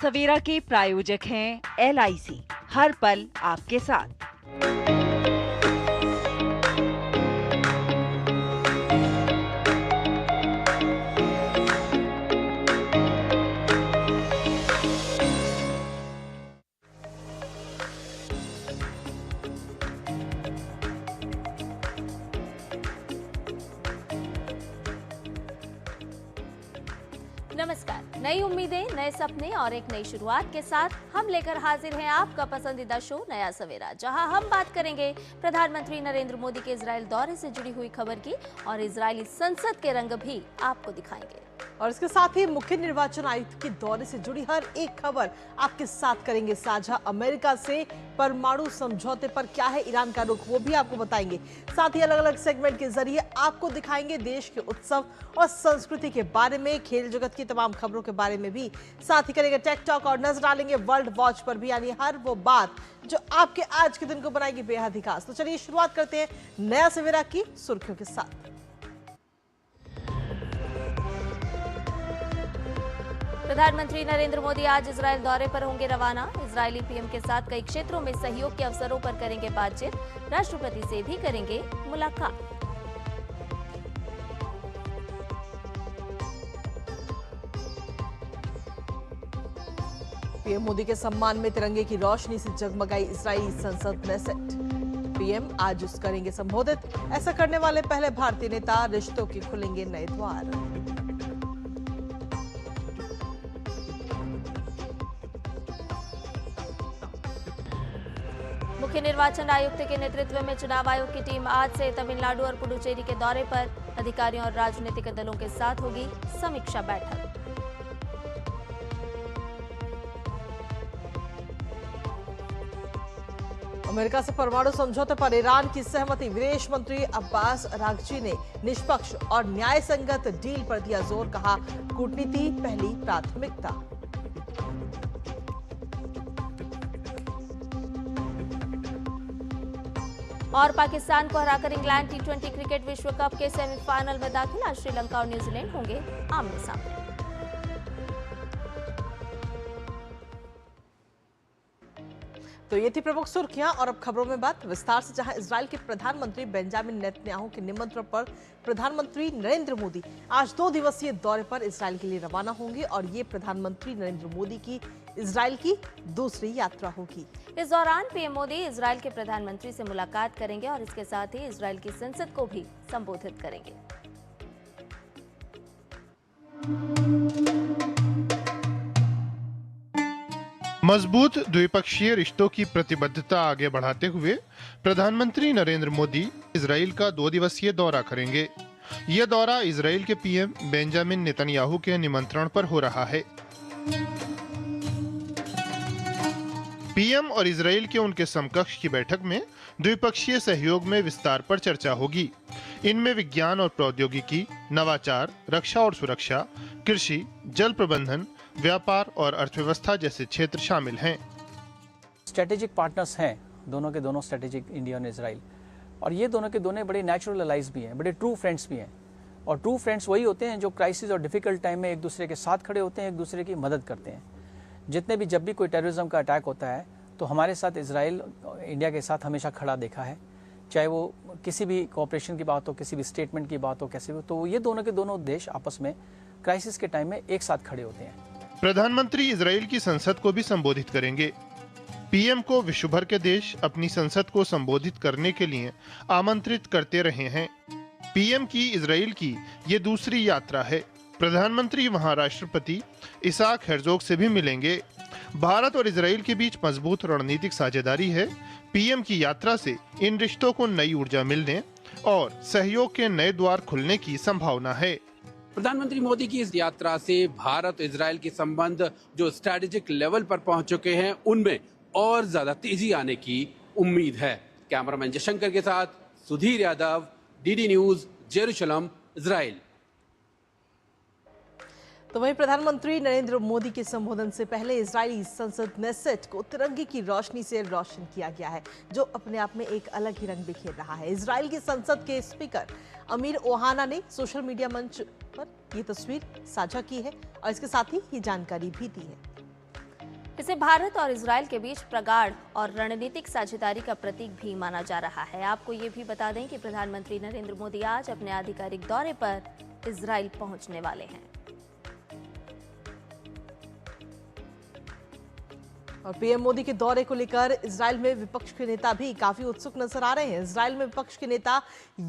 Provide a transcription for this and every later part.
सवेरा के प्रायोजक हैं LIC, हर पल आपके साथ। नमस्कार। नई उम्मीदें, नए सपने और एक नई शुरुआत के साथ हम लेकर हाजिर हैं आपका पसंदीदा शो नया सवेरा, जहां हम बात करेंगे प्रधानमंत्री नरेंद्र मोदी के इजराइल दौरे से जुड़ी हुई खबर की और इजरायली संसद के रंग भी आपको दिखाएंगे। और इसके साथ ही मुख्य निर्वाचन आयुक्त के दौरे से जुड़ी हर एक खबर आपके साथ करेंगे साझा। अमेरिका से परमाणु समझौते पर क्या है ईरान का रुख, वो भी आपको बताएंगे। साथ ही अलग अलग सेगमेंट के जरिए आपको दिखाएंगे देश के उत्सव और संस्कृति के बारे में, खेल जगत की तमाम खबरों के बारे में भी। साथ ही करेंगे टेक टॉक और नजर डालेंगे वर्ल्ड वॉच पर भी, यानी हर वो बात जो आपके आज के दिन को बनाएगी बेहद ही खास। तो चलिए शुरुआत करते हैं नया सवेरा की सुर्खियों के साथ। प्रधानमंत्री नरेंद्र मोदी आज इजरायल दौरे पर होंगे रवाना। इजरायली पीएम के साथ कई क्षेत्रों में सहयोग के अवसरों पर करेंगे बातचीत। राष्ट्रपति से भी करेंगे मुलाकात। पीएम मोदी के सम्मान में तिरंगे की रोशनी से जगमगाई इजरायली संसद नेसेट। पीएम आज उस करेंगे संबोधित। ऐसा करने वाले पहले भारतीय नेता, रिश्तों के खुलेंगे नए द्वार। मुख्य निर्वाचन आयुक्त के नेतृत्व में चुनाव आयोग की टीम आज से तमिलनाडु और पुडुचेरी के दौरे पर। अधिकारियों और राजनीतिक दलों के साथ होगी समीक्षा बैठक। अमेरिका से परमाणु समझौते पर ईरान की सहमति। विदेश मंत्री अब्बास अरागची ने निष्पक्ष और न्याय संगत डील पर दिया जोर, कहा कूटनीति पहली प्राथमिकता। और पाकिस्तान को हराकर इंग्लैंड T20 क्रिकेट विश्व कप के सेमीफाइनल में दाखिल। आज श्रीलंका और न्यूजीलैंड होंगे आमने सामने। तो ये थी प्रमुख सुर्खियां और अब खबरों में बात विस्तार से, जहां इजराइल के प्रधानमंत्री बेंजामिन नेतन्याहू के निमंत्रण पर प्रधानमंत्री नरेंद्र मोदी आज 2 दिवसीय दौरे पर इजराइल के लिए रवाना होंगे और ये प्रधानमंत्री नरेंद्र मोदी की इजराइल की दूसरी यात्रा होगी। इस दौरान पीएम मोदी इजराइल के प्रधानमंत्री से मुलाकात करेंगे और इसके साथ ही इजराइल की संसद को भी संबोधित करेंगे। मजबूत द्विपक्षीय रिश्तों की प्रतिबद्धता आगे बढ़ाते हुए प्रधानमंत्री नरेंद्र मोदी इजराइल का 2 दिवसीय दौरा करेंगे। यह दौरा इजराइल के पीएम बेंजामिन नेतन्याहू के निमंत्रण पर हो रहा है। पीएम और इजराइल के उनके समकक्ष की बैठक में द्विपक्षीय सहयोग में विस्तार पर चर्चा होगी। इनमें विज्ञान और प्रौद्योगिकी, नवाचार, रक्षा और सुरक्षा, कृषि, जल प्रबंधन, व्यापार और अर्थव्यवस्था जैसे क्षेत्र शामिल हैं। स्ट्रेटेजिक पार्टनर्स हैं दोनों के दोनों, स्ट्रेटेजिक इंडिया और इजराइल, और ये दोनों के दोनों बड़े नेचुरल अलाइज भी हैं, बड़े ट्रू फ्रेंड्स भी हैं। और ट्रू फ्रेंड्स वही होते हैं जो क्राइसिस और डिफिकल्ट टाइम में एक दूसरे के साथ खड़े होते हैं, एक दूसरे की मदद करते हैं। जब भी कोई टेररिज्म का अटैक होता है तो हमारे साथ इजराइल इंडिया के साथ हमेशा खड़ा देखा है, चाहे वो किसी भी कोऑपरेशन की बात हो, किसी भी स्टेटमेंट की बात हो, कैसे भी। तो ये दोनों के दोनों देश आपस में क्राइसिस के टाइम में एक साथ खड़े होते हैं। प्रधानमंत्री इजराइल की संसद को भी संबोधित करेंगे। पीएम को विश्व भर के देश अपनी संसद को संबोधित करने के लिए आमंत्रित करते रहे हैं। पीएम की इजराइल की ये दूसरी यात्रा है। प्रधानमंत्री वहां राष्ट्रपति इसाक हेर्जोग से भी मिलेंगे। भारत और इजराइल के बीच मजबूत रणनीतिक साझेदारी है। पीएम की यात्रा से इन रिश्तों को नई ऊर्जा मिलने और सहयोग के नए द्वार खुलने की संभावना है। प्रधानमंत्री मोदी की इस यात्रा से भारत और इजराइल के संबंध जो स्ट्रेटेजिक लेवल पर पहुंच चुके हैं, उनमें और ज्यादा तेजी आने की उम्मीद है। कैमरामैन जयशंकर के साथ Sudhir Yadav, DD news, Jerusalem, Israel. तो वहीं प्रधानमंत्री नरेंद्र मोदी के संबोधन से पहले इजरायली संसद नेसेट को तिरंगे की रोशनी से रोशन किया गया है, जो अपने आप में एक अलग ही रंग बिखेर रहा है। इजराइल की संसद के स्पीकर अमीर ओहाना ने सोशल मीडिया मंच पर ये तस्वीर साझा की है और इसके साथ ही ये जानकारी भी दी है। इसे भारत और इजरायल के बीच प्रगाढ़ और रणनीतिक साझेदारी का प्रतीक भी माना जा रहा है। आपको ये भी बता दें कि प्रधानमंत्री नरेंद्र मोदी आज अपने आधिकारिक दौरे पर इजरायल पहुंचने वाले हैं। और पीएम मोदी के दौरे को लेकर इजरायल में विपक्ष के नेता भी काफी उत्सुक नजर आ रहे हैं। इजरायल में विपक्ष के नेता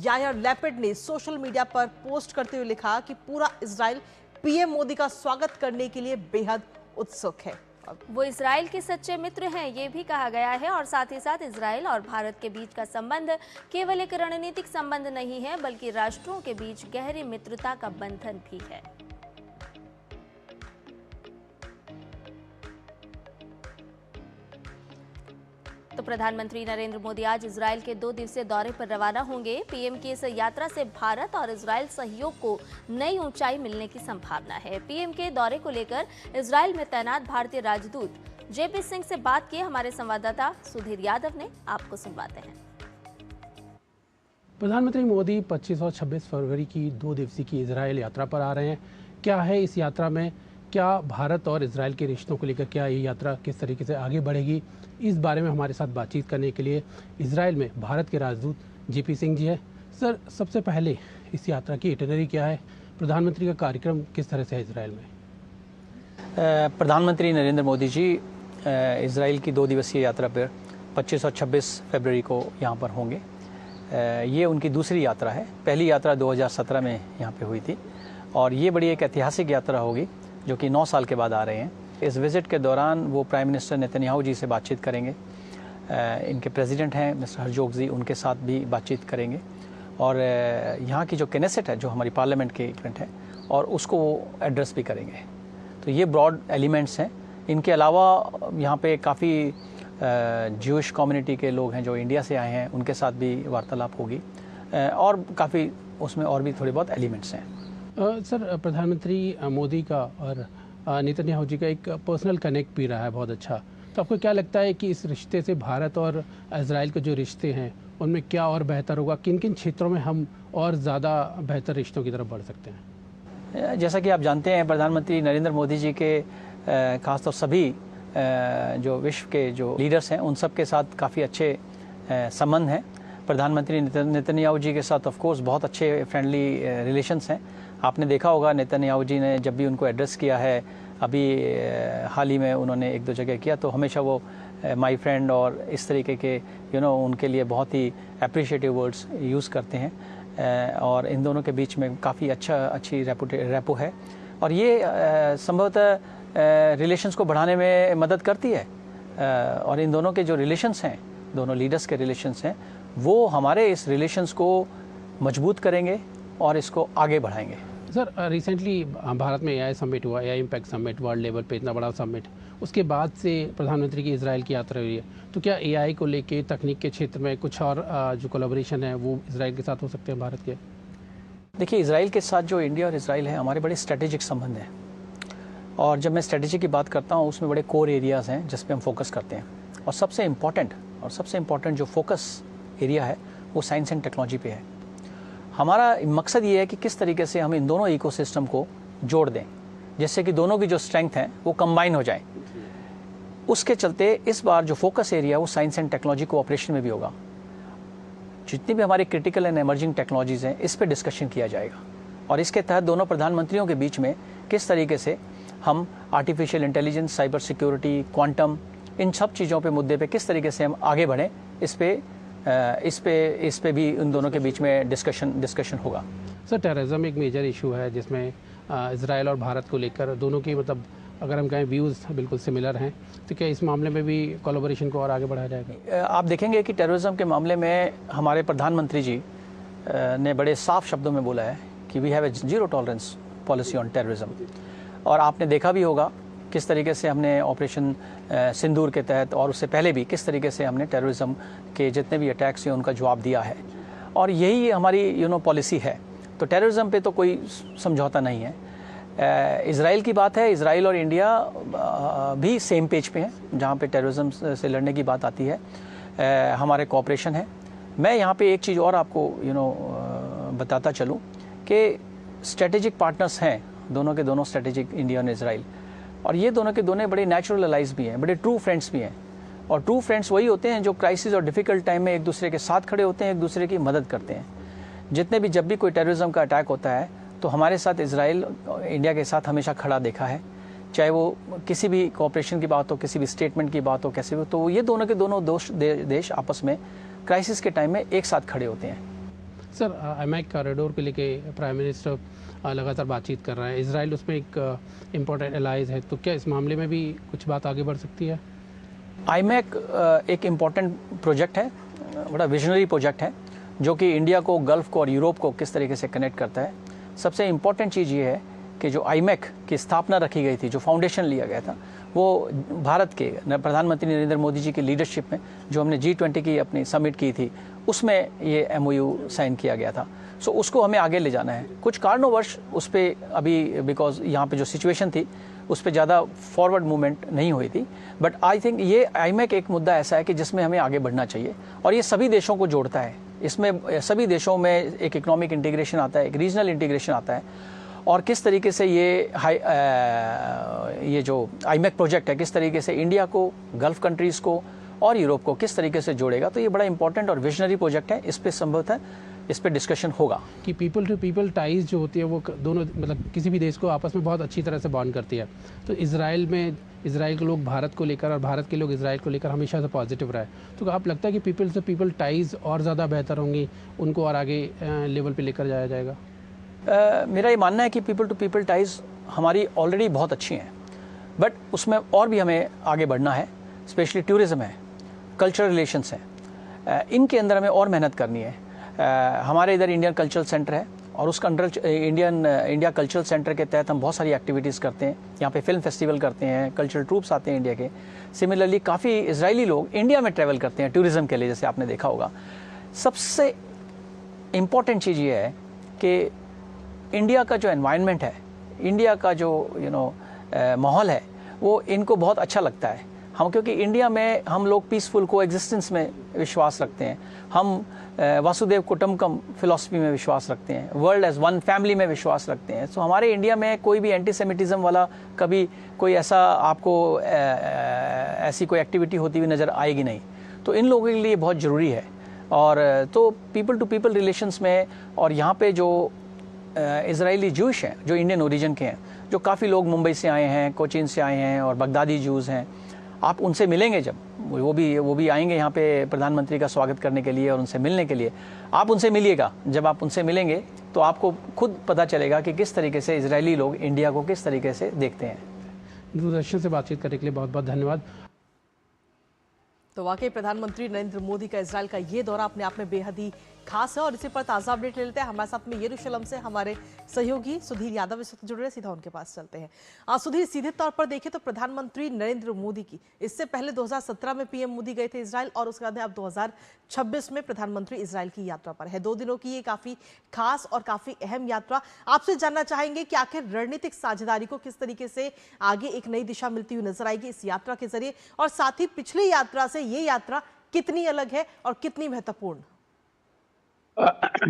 यायर लैपिड ने सोशल मीडिया पर पोस्ट करते हुए लिखा कि पूरा इजरायल पीएम मोदी का स्वागत करने के लिए बेहद उत्सुक है। वो इजरायल के सच्चे मित्र हैं, ये भी कहा गया है। और साथ ही साथ इजरायल और भारत के बीच का संबंध केवल एक रणनीतिक संबंध नहीं है, बल्कि राष्ट्रों के बीच गहरी मित्रता का बंधन भी है। तो प्रधानमंत्री नरेंद्र मोदी आज इजरायल के 2 दिवसीय दौरे पर रवाना होंगे। पीएम की इस यात्रा से भारत और इजरायल सहयोग को नई ऊंचाई मिलने की संभावना है। पीएम के दौरे को लेकर इजरायल में तैनात भारतीय राजदूत जेपी सिंह से बात की हमारे संवाददाता सुधीर यादव ने, आपको सुनवाते हैं। प्रधानमंत्री मोदी 25 और 26 फरवरी की 2 दिवसीय की इजरायल यात्रा पर आ रहे हैं। क्या है इस यात्रा में, क्या भारत और इजरायल के रिश्तों को लेकर क्या ये यात्रा किस तरीके से आगे बढ़ेगी, इस बारे में हमारे साथ बातचीत करने के लिए इजरायल में भारत के राजदूत जेपी सिंह जी है। सर, सबसे पहले इस यात्रा की इटिनरी क्या है, प्रधानमंत्री का कार्यक्रम किस तरह से है इजरायल में? प्रधानमंत्री नरेंद्र मोदी जी इजरायल की 2 दिवसीय यात्रा पर 25 और 26 फरवरी को यहाँ पर होंगे। ये उनकी दूसरी यात्रा है। पहली यात्रा 2017 में यहाँ पे हुई थी और ये बड़ी एक ऐतिहासिक यात्रा होगी जो कि 9 साल के बाद आ रहे हैं। इस विज़िट के दौरान वो प्राइम मिनिस्टर नेतन्याहू जी से बातचीत करेंगे। इनके प्रेसिडेंट हैं मिस्टर हर्जोग जी, उनके साथ भी बातचीत करेंगे और यहाँ की जो केनेसेट है, जो हमारी पार्लियामेंट के इवेंट है, और उसको वो एड्रेस भी करेंगे। तो ये ब्रॉड एलिमेंट्स हैं। इनके अलावा यहाँ पे काफ़ी ज्यूइश कम्युनिटी के लोग हैं जो इंडिया से आए हैं, उनके साथ भी वार्तालाप होगी और काफ़ी उसमें और भी थोड़े बहुत एलिमेंट्स हैं। सर, प्रधानमंत्री मोदी का और नेतन्याहू जी का एक पर्सनल कनेक्ट भी रहा है बहुत अच्छा। तो आपको क्या लगता है कि इस रिश्ते से भारत और इजरायल के जो रिश्ते हैं उनमें क्या और बेहतर होगा, किन किन क्षेत्रों में हम और ज़्यादा बेहतर रिश्तों की तरफ बढ़ सकते हैं? जैसा कि आप जानते हैं, प्रधानमंत्री नरेंद्र मोदी जी के खासतौर सभी जो विश्व के जो लीडर्स हैं उन सब के साथ काफ़ी अच्छे संबंध हैं। प्रधानमंत्री नेतन्याहू जी के साथ ऑफ कोर्स बहुत अच्छे फ्रेंडली रिलेशंस हैं। आपने देखा होगा नेतन्याहू जी ने जब भी उनको एड्रेस किया है, अभी हाल ही में उन्होंने 1-2 जगह किया, तो हमेशा वो माय फ्रेंड और इस तरीके के उनके लिए बहुत ही अप्रिशिएटिव वर्ड्स यूज़ करते हैं और इन दोनों के बीच में काफ़ी अच्छी रेपो है और ये संभवतः रिलेशंस को बढ़ाने में मदद करती है। और इन दोनों के जो रिलेशंस हैं, दोनों लीडर्स के रिलेशंस हैं, वो हमारे इस रिलेशंस को मजबूत करेंगे और इसको आगे बढ़ाएंगे। सर, रिसेंटली भारत में AI समिट हुआ, AI impact summit, world level पे इतना बड़ा समिट, उसके बाद से प्रधानमंत्री की इजरायल की यात्रा हुई है। तो क्या AI को लेके तकनीक के क्षेत्र में कुछ और जो कोलैबोरेशन है वो इजरायल के साथ हो सकते हैं भारत के? देखिए, इजरायल के साथ जो इंडिया और इजरायल है, हमारे बड़े स्ट्रेटेजिक संबंध हैं और जब मैं स्ट्रेटेजी की बात करता हूँ उसमें बड़े कोर एरियाज़ हैं जिस पे हम फोकस करते हैं और सबसे इम्पॉर्टेंट जो फोकस एरिया है वो साइंस एंड टेक्नोलॉजी पे है। हमारा मकसद ये है कि किस तरीके से हम इन दोनों इकोसिस्टम को जोड़ दें जिससे कि दोनों की जो स्ट्रेंथ हैं वो कंबाइन हो जाए। उसके चलते इस बार जो फोकस एरिया वो साइंस एंड टेक्नोलॉजी कोऑपरेशन में भी होगा। जितनी भी हमारी क्रिटिकल एंड एमर्जिंग टेक्नोलॉजीज़ हैं इस पर डिस्कशन किया जाएगा और इसके तहत दोनों प्रधानमंत्रियों के बीच में किस तरीके से हम artificial intelligence, cyber security, quantum, इन सब चीज़ों पे मुद्दे पे किस तरीके से हम आगे बढ़ें, इस पे भी उन दोनों के बीच में डिस्कशन होगा। सर, टेररिज्म एक मेजर इशू है जिसमें इजरायल और भारत को लेकर दोनों की अगर हम कहें व्यूज़ बिल्कुल सिमिलर हैं, तो क्या इस मामले में भी कोलैबोरेशन को और आगे बढ़ाया जाएगा? आप देखेंगे कि टेररिज्म के मामले में हमारे प्रधानमंत्री जी ने बड़े साफ शब्दों में बोला है कि we have a zero tolerance policy on terrorism. और आपने देखा भी होगा किस तरीके से हमने ऑपरेशन सिंदूर के तहत और उससे पहले भी किस तरीके से हमने टेररिज्म के जितने भी अटैक्स हैं उनका जवाब दिया है और यही हमारी पॉलिसी है। तो टेररिज्म पे तो कोई समझौता नहीं है। इजराइल की बात है, इजराइल और इंडिया भी सेम पेज पे हैं जहाँ पे टेररिज्म से लड़ने की बात आती है। हमारे कोऑपरेशन है। मैं यहाँ पे एक चीज़ और आपको बताता चलूँ कि स्ट्रेटेजिक पार्टनर्स हैं दोनों के दोनों स्ट्रेटेजिक, इंडिया और इजराइल। और ये दोनों के दोनों बड़े नेचुरल अलाइज भी हैं, बड़े ट्रू फ्रेंड्स भी हैं। और ट्रू फ्रेंड्स वही होते हैं जो क्राइसिस और डिफ़िकल्ट टाइम में एक दूसरे के साथ खड़े होते हैं, एक दूसरे की मदद करते हैं। जब भी कोई टेररिज्म का अटैक होता है तो हमारे साथ इजराइल इंडिया के साथ हमेशा खड़ा देखा है, चाहे वो किसी भी कोऑपरेशन की बात हो, किसी भी स्टेटमेंट की बात हो, कैसे भी। तो ये दोनों के दोनों देश आपस में क्राइसिस के टाइम में एक साथ खड़े होते हैं। सर, IMEC कॉरिडोर को लेके प्राइम मिनिस्टर लगातार बातचीत कर रहे हैं। इजराइल उसमें एक इम्पोर्टेंट एलाइज है, तो क्या इस मामले में भी कुछ बात आगे बढ़ सकती है? IMEC एक इम्पॉर्टेंट प्रोजेक्ट है, बड़ा विजनरी प्रोजेक्ट है, जो कि इंडिया को, गल्फ को और यूरोप को किस तरीके से कनेक्ट करता है। सबसे इम्पॉर्टेंट चीज़ ये है कि जो IMEC की स्थापना रखी गई थी, जो फाउंडेशन लिया गया था, वो भारत के प्रधानमंत्री नरेंद्र मोदी जी की लीडरशिप में जो हमने G20 की अपनी समिट की थी, उसमें ये MOU साइन किया गया था। सो उसको हमें आगे ले जाना है। कुछ कारणोंवश उस पर अभी, बिकॉज यहाँ पे जो सिचुएशन थी उस पर ज़्यादा फॉरवर्ड मूवमेंट नहीं हुई थी, बट आई थिंक ये IMEC एक मुद्दा ऐसा है कि जिसमें हमें आगे बढ़ना चाहिए और ये सभी देशों को जोड़ता है। इसमें सभी देशों में एक इकोनॉमिक इंटीग्रेशन आता है, एक रीजनल इंटीग्रेशन आता है, और किस तरीके से ये जो IMEC प्रोजेक्ट है किस तरीके से इंडिया को, गल्फ कंट्रीज़ को और यूरोप को किस तरीके से जोड़ेगा। तो ये बड़ा इंपॉर्टेंट और विजनरी प्रोजेक्ट है। इस पर संभवतः इस पर डिस्कशन होगा कि पीपल टू पीपल टाइज जो होती है वो दोनों, मतलब किसी भी देश को आपस में बहुत अच्छी तरह से बॉन्ड करती है। तो इजराइल के लोग भारत को लेकर और भारत के लोग इजराइल को लेकर हमेशा से पॉजिटिव रहे। तो आप लगता है कि पीपल टू पीपल टाइज और ज़्यादा बेहतर होंगी, उनको और आगे लेवल पे लेकर जाया जाएगा? मेरा ये मानना है कि पीपल टू पीपल टाइज हमारी ऑलरेडी बहुत अच्छी हैं, बट उसमें और भी हमें आगे बढ़ना है। स्पेशली टूरिज़्म है, कल्चरल रिलेशंस हैं, इनके अंदर हमें और मेहनत करनी है। हमारे इधर इंडियन कल्चरल सेंटर है और उसका अंडर इंडिया कल्चरल सेंटर के तहत हम बहुत सारी एक्टिविटीज़ करते हैं। यहाँ पे फिल्म फेस्टिवल करते हैं, कल्चरल ट्रूप्स आते हैं इंडिया के। सिमिलरली काफ़ी इजरायली लोग इंडिया में ट्रैवल करते हैं टूरिज़्म के लिए, जैसे आपने देखा होगा। सबसे इम्पॉर्टेंट चीज़ ये है कि इंडिया का जो एनवायरनमेंट है, इंडिया का जो माहौल है, वो इनको बहुत अच्छा लगता है। क्योंकि इंडिया में हम लोग पीसफुल को एग्जिस्टेंस में विश्वास रखते हैं, हम वासुदेव कुटुंबकम फिलॉसफी में विश्वास रखते हैं, वर्ल्ड एज वन फैमिली में विश्वास रखते हैं। तो हमारे इंडिया में कोई भी एंटीसेमिटिज्म वाला कभी कोई ऐसा आपको ऐसी कोई एक्टिविटी होती हुई नज़र आएगी नहीं। तो इन लोगों के लिए बहुत ज़रूरी है। और तो पीपल टू पीपल रिलेशंस में, और यहाँ पे जो इजरायली जूश हैं जो इंडियन ओरिजिन के हैं, जो काफ़ी लोग मुंबई से आए हैं, कोचीन से आए हैं और बगदादी जूज़ हैं, आप उनसे मिलेंगे जब वो भी आएंगे यहाँ पे प्रधानमंत्री का स्वागत करने के लिए और उनसे मिलने के लिए। आप उनसे मिलिएगा, जब आप उनसे मिलेंगे तो आपको खुद पता चलेगा कि किस तरीके से इजरायली लोग इंडिया को किस तरीके से देखते हैं। दूरदर्शन से बातचीत करने के लिए बहुत बहुत धन्यवाद। तो वाकई प्रधानमंत्री नरेंद्र मोदी का इजराइल का ये दौरा अपने आप में बेहद ही खास है और इसी पर ताज़ा अपडेट ले लेते हैं। हमारे साथ में यरूशलेम से हमारे सहयोगी सुधीर यादव इस वक्त जुड़ रहे हैं, सीधा उनके पास चलते हैं। सुधीर, सीधे तौर पर देखें तो प्रधानमंत्री नरेंद्र मोदी की इससे पहले 2017 में पीएम मोदी गए थे इजराइल और उसके बाद अब 2026 में प्रधानमंत्री इजराइल की यात्रा पर है। 2 दिनों की ये काफी खास और काफी अहम यात्रा। आपसे जानना चाहेंगे कि आखिर रणनीतिक साझेदारी को किस तरीके से आगे एक नई दिशा मिलती हुई नजर आएगी इस यात्रा के जरिए, और साथ ही पिछली यात्रा से ये यात्रा कितनी अलग है और कितनी महत्वपूर्ण?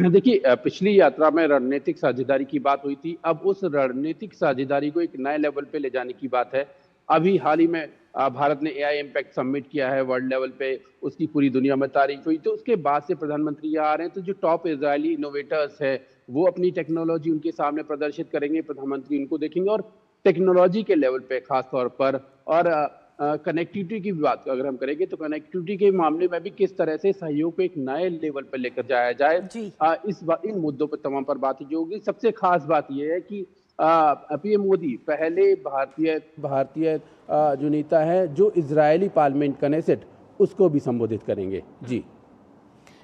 देखिए, पिछली यात्रा में रणनीतिक साझेदारी की बात हुई थी। अब उस रणनीतिक साझेदारी को एक नए लेवल पे ले जाने की बात है। अभी हाल ही में भारत ने AI इम्पैक्ट समिट किया है वर्ल्ड लेवल पे, उसकी पूरी दुनिया में तारीफ हुई। तो उसके बाद से प्रधानमंत्री यहाँ आ रहे हैं, तो जो टॉप इजरायली इनोवेटर्स है वो अपनी टेक्नोलॉजी उनके सामने प्रदर्शित करेंगे, प्रधानमंत्री उनको देखेंगे और टेक्नोलॉजी के लेवल पे खास तौर पर, और कनेक्टिविटी की बात अगर हम करेंगे तो कनेक्टिविटी के मामले में भी किस तरह से सहयोग को एक नए लेवल पर लेकर जाया जाए, इन मुद्दों पर तमाम पर बात जो होगी। सबसे खास बात यह है कि पीएम मोदी पहले भारतीय जो नेता है जो इजरायली पार्लियामेंट कनेसेट उसको भी संबोधित करेंगे। जी,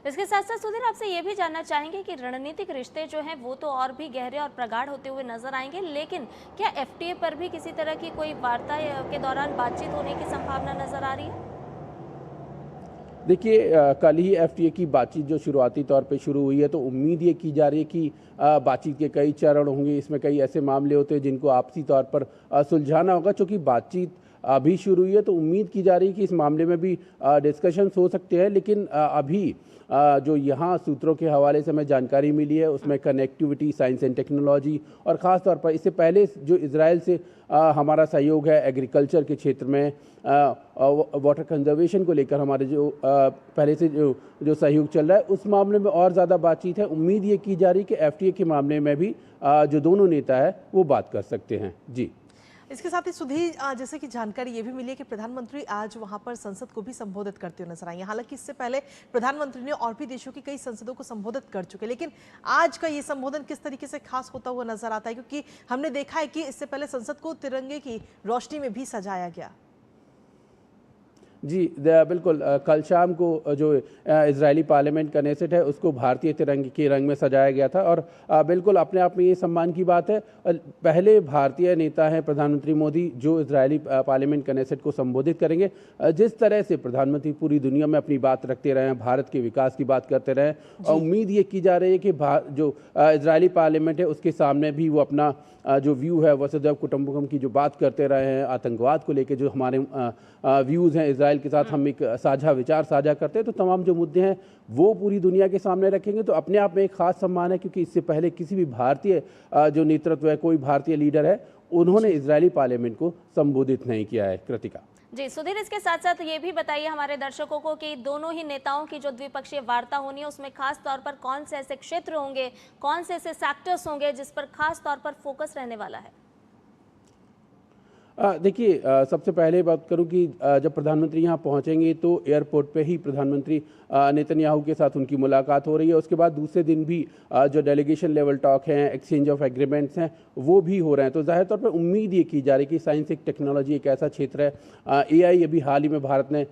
इसके साथ साथ सुधीर, आपसे ये भी जानना चाहेंगे कि रणनीतिक रिश्ते जो हैं वो तो और भी गहरे और प्रगाढ़ होते हुए नजर आएंगे, लेकिन क्या FTA पर भी किसी तरह की कोई वार्ता के दौरान बातचीत होने की संभावना नजर आ रही है? देखिए, कल ही FTA की बातचीत जो शुरुआती तौर पे शुरू हुई है, तो उम्मीद ये की जा रही है कि बातचीत के कई चरण होंगे। इसमें कई ऐसे मामले होते हैं जिनको आपसी तौर पर सुलझाना होगा, क्योंकि बातचीत अभी शुरू हुई है, तो उम्मीद की जा रही है कि इस मामले में भी डिस्कशंस हो सकते हैं। लेकिन अभी जो यहाँ सूत्रों के हवाले से हमें जानकारी मिली है उसमें कनेक्टिविटी, साइंस एंड टेक्नोलॉजी और ख़ास तौर पर इससे पहले जो इजराइल से हमारा सहयोग है एग्रीकल्चर के क्षेत्र में, वाटर कंजर्वेशन को लेकर हमारे जो पहले से जो सहयोग चल रहा है उस मामले में और ज़्यादा बातचीत है। उम्मीद ये की जा रही है कि FTA के मामले में भी जो दोनों नेता है वो बात कर सकते हैं। जी, इसके साथ ही सुधीर, जैसे कि जानकारी ये भी मिली है कि प्रधानमंत्री आज वहां पर संसद को भी संबोधित करते हुए नजर आएंगे। हालांकि इससे पहले प्रधानमंत्री ने और भी देशों की कई संसदों को संबोधित कर चुके, लेकिन आज का ये संबोधन किस तरीके से खास होता हुआ नजर आता है, क्योंकि हमने देखा है कि इससे पहले संसद को तिरंगे की रोशनी में भी सजाया गया। जी बिल्कुल, कल शाम को जो इजरायली पार्लियामेंट का नेसेट है उसको भारतीय तिरंगे के रंग में सजाया गया था और बिल्कुल अपने आप में ये सम्मान की बात है। पहले भारतीय नेता हैं प्रधानमंत्री मोदी जो इजरायली पार्लियामेंट का नेसेट को संबोधित करेंगे। जिस तरह से प्रधानमंत्री पूरी दुनिया में अपनी बात रखते रहे हैं, भारत के विकास की बात करते रहे, और उम्मीद ये की जा रही है कि जो इजरायली पार्लियामेंट है उसके सामने भी वो अपना जो व्यू है वसुधैव कुटुंबकम की जो बात करते रहे हैं, आतंकवाद को लेकर जो हमारे व्यूज़ हैं, इजराइल के साथ हम एक साझा विचार साझा करते हैं, तो तमाम जो मुद्दे हैं वो पूरी दुनिया के सामने रखेंगे। तो अपने आप में एक खास सम्मान है, क्योंकि इससे पहले किसी भी भारतीय जो नेतृत्व है, कोई भारतीय लीडर है, उन्होंने इजरायली पार्लियामेंट को संबोधित नहीं किया है। कृतिका जी सुधीर, इसके साथ साथ ये भी बताइए हमारे दर्शकों को कि दोनों ही नेताओं की जो द्विपक्षीय वार्ता होनी है उसमें खास तौर पर कौन से ऐसे क्षेत्र होंगे, कौन से ऐसे सेक्टर्स होंगे जिस पर खास तौर पर फोकस रहने वाला है? देखिए, सबसे पहले बात करूं कि जब प्रधानमंत्री यहां पहुंचेंगे तो एयरपोर्ट पे ही प्रधानमंत्री नेतन्याहू के साथ उनकी मुलाकात हो रही है। उसके बाद दूसरे दिन भी जो डेलीगेशन लेवल टॉक हैं, एक्सचेंज ऑफ एग्रीमेंट्स हैं, वो भी हो रहे हैं। तो जाहिर तौर पर उम्मीद ये की जा रही है कि साइंस एक टेक्नोलॉजी एक ऐसा क्षेत्र है, AI अभी हाल ही में भारत ने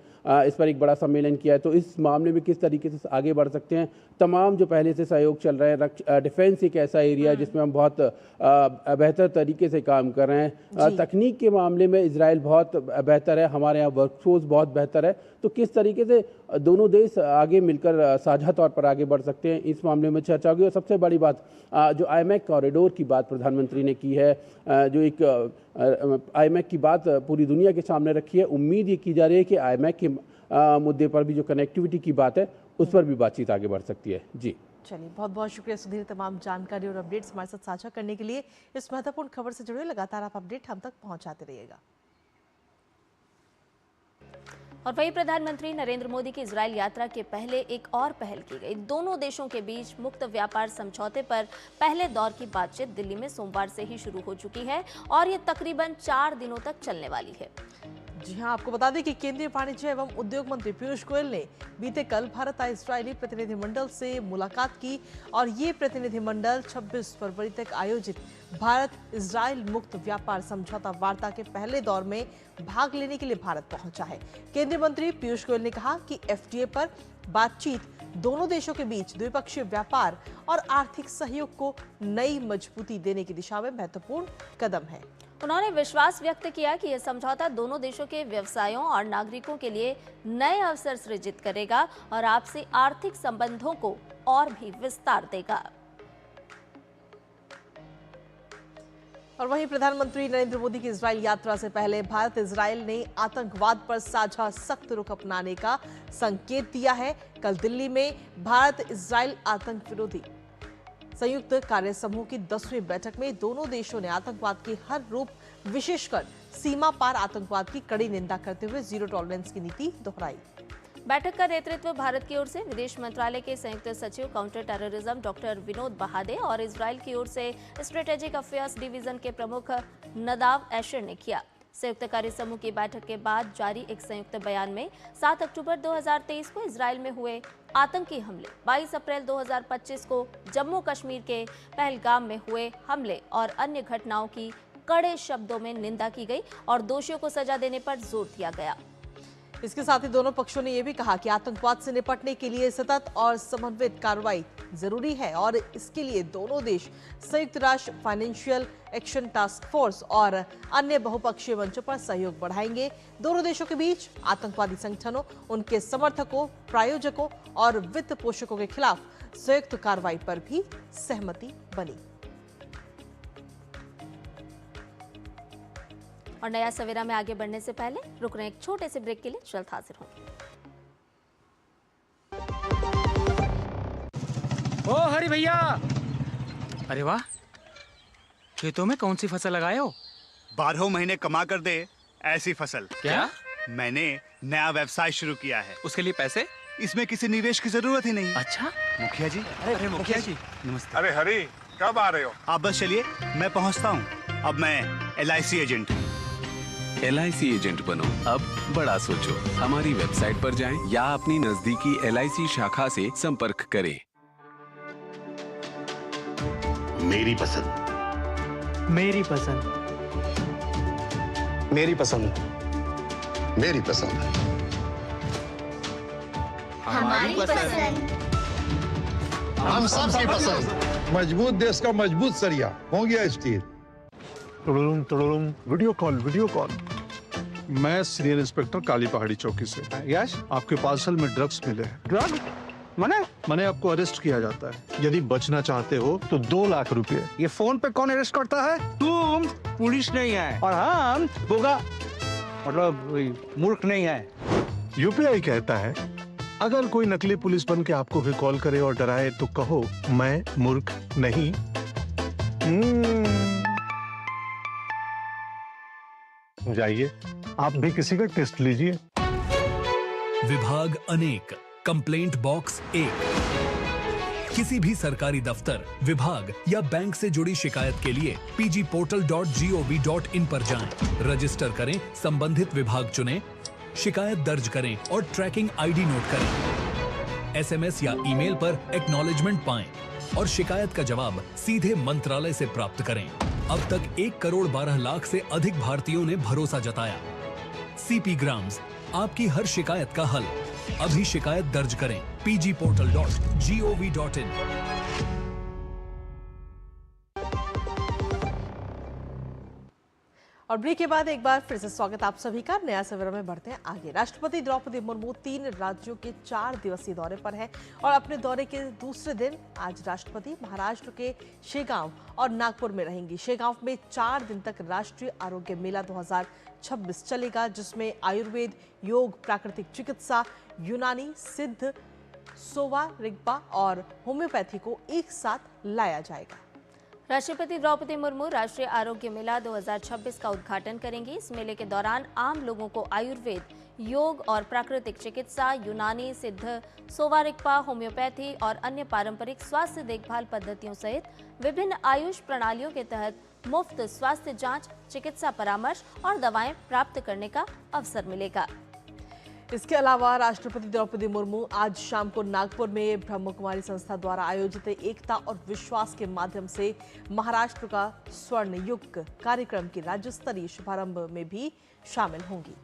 इस पर एक बड़ा सम्मेलन किया है, तो इस मामले में किस तरीके से आगे बढ़ सकते हैं। तमाम जो पहले से सहयोग चल रहे हैं, डिफेंस एक ऐसा एरिया है जिसमें हम बहुत बेहतर तरीके से काम कर रहे हैं। तकनीक के मामले में इजराइल बहुत बेहतर है, हमारे यहाँ वर्कफोर्स बहुत बेहतर है। तो किस तरीके से दोनों देश आगे मिलकर साझा तौर पर आगे बढ़ सकते हैं, इस मामले में चर्चा होगी। और सबसे बड़ी बात जो IMEC कॉरिडोर की बात प्रधानमंत्री ने की है, जो एक IMEC की बात पूरी दुनिया के सामने रखी है, उम्मीद ये की जा रही है कि IMEC के मुद्दे पर भी जो कनेक्टिविटी की बात है उस पर भी बातचीत आगे बढ़ सकती है। जी चलिए, बहुत बहुत शुक्रिया सुधीर, तमाम जानकारी और अपडेट्स हमारे साथ साझा करने के लिए। इस महत्वपूर्ण खबर से जुड़े लगातार आप अपडेट हम तक पहुंचाते रहिएगा। और वही प्रधानमंत्री नरेंद्र मोदी की इजराइल यात्रा के पहले एक और पहल की गई। दोनों देशों के बीच मुक्त व्यापार समझौते पर पहले दौर की बातचीत दिल्ली में सोमवार से ही शुरू हो चुकी है और ये तकरीबन 4 दिनों तक चलने वाली है। जी हां, आपको बता दें कि केंद्रीय वाणिज्य एवं उद्योग मंत्री पीयूष गोयल ने बीते कल भारत आए इजरायली प्रतिनिधिमंडल से मुलाकात की और ये प्रतिनिधिमंडल 26 फरवरी तक आयोजित भारत इजराइल मुक्त व्यापार समझौता वार्ता के पहले दौर में भाग लेने के लिए भारत पहुंचा है। केंद्रीय मंत्री पीयूष गोयल ने कहा कि FTA पर बातचीत दोनों देशों के बीच द्विपक्षीय व्यापार और आर्थिक सहयोग को नई मजबूती देने की दिशा में महत्वपूर्ण कदम है। उन्होंने विश्वास व्यक्त किया कि यह समझौता दोनों देशों के व्यवसायों और नागरिकों के लिए नए अवसर सृजित करेगा और आपसी आर्थिक संबंधों को और भी विस्तार देगा। और वहीं प्रधानमंत्री नरेंद्र मोदी की इजराइल यात्रा से पहले भारत इजराइल ने आतंकवाद पर साझा सख्त रुख अपनाने का संकेत दिया है। कल दिल्ली में भारत इजराइल आतंक विरोधी संयुक्त कार्य समूह की 10वीं बैठक में दोनों देशों ने आतंकवाद की हर रूप, विशेषकर सीमा पार आतंकवाद की कड़ी निंदा करते हुए जीरो टॉलरेंस की नीति दोहराई। बैठक का नेतृत्व भारत की ओर से विदेश मंत्रालय के संयुक्त सचिव counter terrorism doctor Vinod Bahade और इजराइल की ओर से स्ट्रेटेजिक अफेयर्स डिवीजन के प्रमुख नदाव एशर ने किया। संयुक्त कार्य समूह की बैठक के बाद जारी एक संयुक्त बयान में 7 अक्टूबर 2023 को इजराइल में हुए आतंकी हमले, 22 अप्रैल 2025 को जम्मू कश्मीर के पहलगाम में हुए हमले और अन्य घटनाओं की कड़े शब्दों में निंदा की गई और दोषियों को सजा देने पर जोर दिया गया। इसके साथ ही दोनों पक्षों ने यह भी कहा कि आतंकवाद से निपटने के लिए सतत और समन्वित कार्रवाई जरूरी है और इसके लिए दोनों देश संयुक्त राष्ट्र फाइनेंशियल एक्शन टास्क फोर्स और अन्य बहुपक्षीय मंचों पर सहयोग बढ़ाएंगे। दोनों देशों के बीच आतंकवादी संगठनों, उनके समर्थकों, प्रायोजकों और वित्त पोषकों के खिलाफ संयुक्त कार्रवाई पर भी सहमति बनी। और नया सवेरा में आगे बढ़ने से पहले रुक रहे एक छोटे से ब्रेक के लिए, जल्द हाजिर होंगे। ओ हरी भैया, अरे वाह, खेतों में कौन सी फसल लगाए हो? 12 महीने कमा कर दे ऐसी फसल। क्या? मैंने नया व्यवसाय शुरू किया है। उसके लिए पैसे? इसमें किसी निवेश की जरूरत ही नहीं। अच्छा मुखिया जी। अरे मुखिया जी नमस्ते। अरे हरी, कब आ रहे हो? आप बस चलिए, मैं पहुंचता हूं। अब मैं LIC एजेंट हूं। LIC एजेंट बनो, अब बड़ा सोचो। हमारी वेबसाइट पर जाएं या अपनी नजदीकी LIC शाखा से संपर्क करें। मेरी पसंद, मेरी पसंद, मेरी पसंद, मेरी पसंद, हमारी पसंद, हम सबकी पसंद। मजबूत देश का मजबूत सरिया हो गया steel. Video call, video call. मैं सीनियर इंस्पेक्टर काली पहाड़ी चौकी से। यस, आपके पार्सल में ड्रग्स मिले हैं। ड्रग? मैंने आपको अरेस्ट किया जाता है। यदि बचना चाहते हो तो 2 लाख रुपए। ये फोन पे कौन अरेस्ट करता है? तुम पुलिस नहीं है और हम बोगा मतलब मूर्ख नहीं है। UPI कहता है अगर कोई नकली पुलिस बन के आपको भी कॉल करे और डराए तो कहो मैं मूर्ख नहीं। जाइए, आप भी किसी का टेस्ट लीजिए। विभाग अनेक, कंप्लेंट बॉक्स 1। किसी भी सरकारी दफ्तर, विभाग या बैंक से जुड़ी शिकायत के लिए pgportal.gov.in पर जाएं, रजिस्टर करें, संबंधित विभाग चुनें, शिकायत दर्ज करें और ट्रैकिंग ID नोट करें। SMS या ईमेल पर एक्नॉलेजमेंट पाएं और शिकायत का जवाब सीधे मंत्रालय से प्राप्त करें। अब तक 1 करोड़ 12 लाख से अधिक भारतीयों ने भरोसा जताया। CP ग्राम्स, आपकी हर शिकायत का हल। अभी शिकायत दर्ज करें pgportal.gov.in। और ब्रेक के बाद एक बार फिर से स्वागत आप सभी का। नया सवेरा में बढ़ते हैं आगे। राष्ट्रपति द्रौपदी मुर्मू 3 राज्यों के 4 दिवसीय दौरे पर है और अपने दौरे के दूसरे दिन आज राष्ट्रपति महाराष्ट्र के शेगांव और नागपुर में रहेंगी। शेगांव में 4 दिन तक राष्ट्रीय आरोग्य मेला 2026 चलेगा, जिसमें आयुर्वेद, योग, प्राकृतिक चिकित्सा, यूनानी, सिद्ध, सोवा रिग्पा और होम्योपैथी को एक साथ लाया जाएगा। राष्ट्रपति द्रौपदी मुर्मू राष्ट्रीय आरोग्य मेला 2026 का उद्घाटन करेंगी। इस मेले के दौरान आम लोगों को आयुर्वेद, योग और प्राकृतिक चिकित्सा, यूनानी, सिद्ध, सोवा रिग्पा, होम्योपैथी और अन्य पारंपरिक स्वास्थ्य देखभाल पद्धतियों सहित विभिन्न आयुष प्रणालियों के तहत मुफ्त स्वास्थ्य जांच, चिकित्सा परामर्श और दवाएं प्राप्त करने का अवसर मिलेगा। इसके अलावा राष्ट्रपति द्रौपदी मुर्मू आज शाम को नागपुर में ब्रह्म कुमारी संस्था द्वारा आयोजित एकता और विश्वास के माध्यम से महाराष्ट्र का स्वर्ण युग कार्यक्रम के राज्य स्तरीय शुभारंभ में भी शामिल होंगी।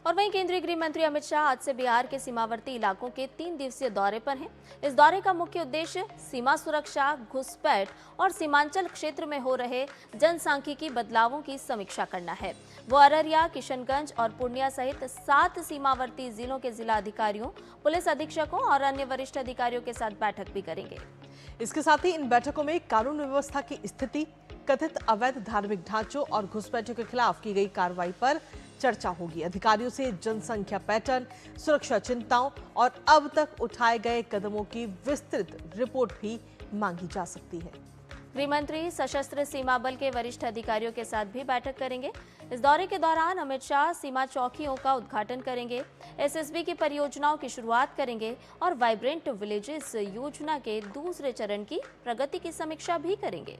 और वहीं केंद्रीय गृह मंत्री अमित शाह आज से बिहार के सीमावर्ती इलाकों के 3 दिवसीय दौरे पर हैं। इस दौरे का मुख्य उद्देश्य सीमा सुरक्षा, घुसपैठ और सीमांचल क्षेत्र में हो रहे जनसांख्यिकी बदलावों की समीक्षा करना है। वो अररिया, किशनगंज और पूर्णिया सहित 7 सीमावर्ती जिलों के जिला अधिकारियों, पुलिस अधीक्षकों और अन्य वरिष्ठ अधिकारियों के साथ बैठक भी करेंगे। इसके साथ ही इन बैठकों में कानून व्यवस्था की स्थिति, कथित अवैध धार्मिक ढांचों और घुसपैठियों के खिलाफ की गई कार्रवाई पर चर्चा होगी। अधिकारियों से जनसंख्या पैटर्न, सुरक्षा चिंताओं और अब तक उठाए गए कदमों की विस्तृत रिपोर्ट भी मांगी जा सकती है। गृह मंत्री सशस्त्र सीमा बल के वरिष्ठ अधिकारियों के साथ भी बैठक करेंगे। इस दौरे के दौरान अमित शाह सीमा चौकियों का उद्घाटन करेंगे, SSB की परियोजनाओं की शुरुआत करेंगे और वाइब्रेंट विलेजेस योजना के दूसरे चरण की प्रगति की समीक्षा भी करेंगे।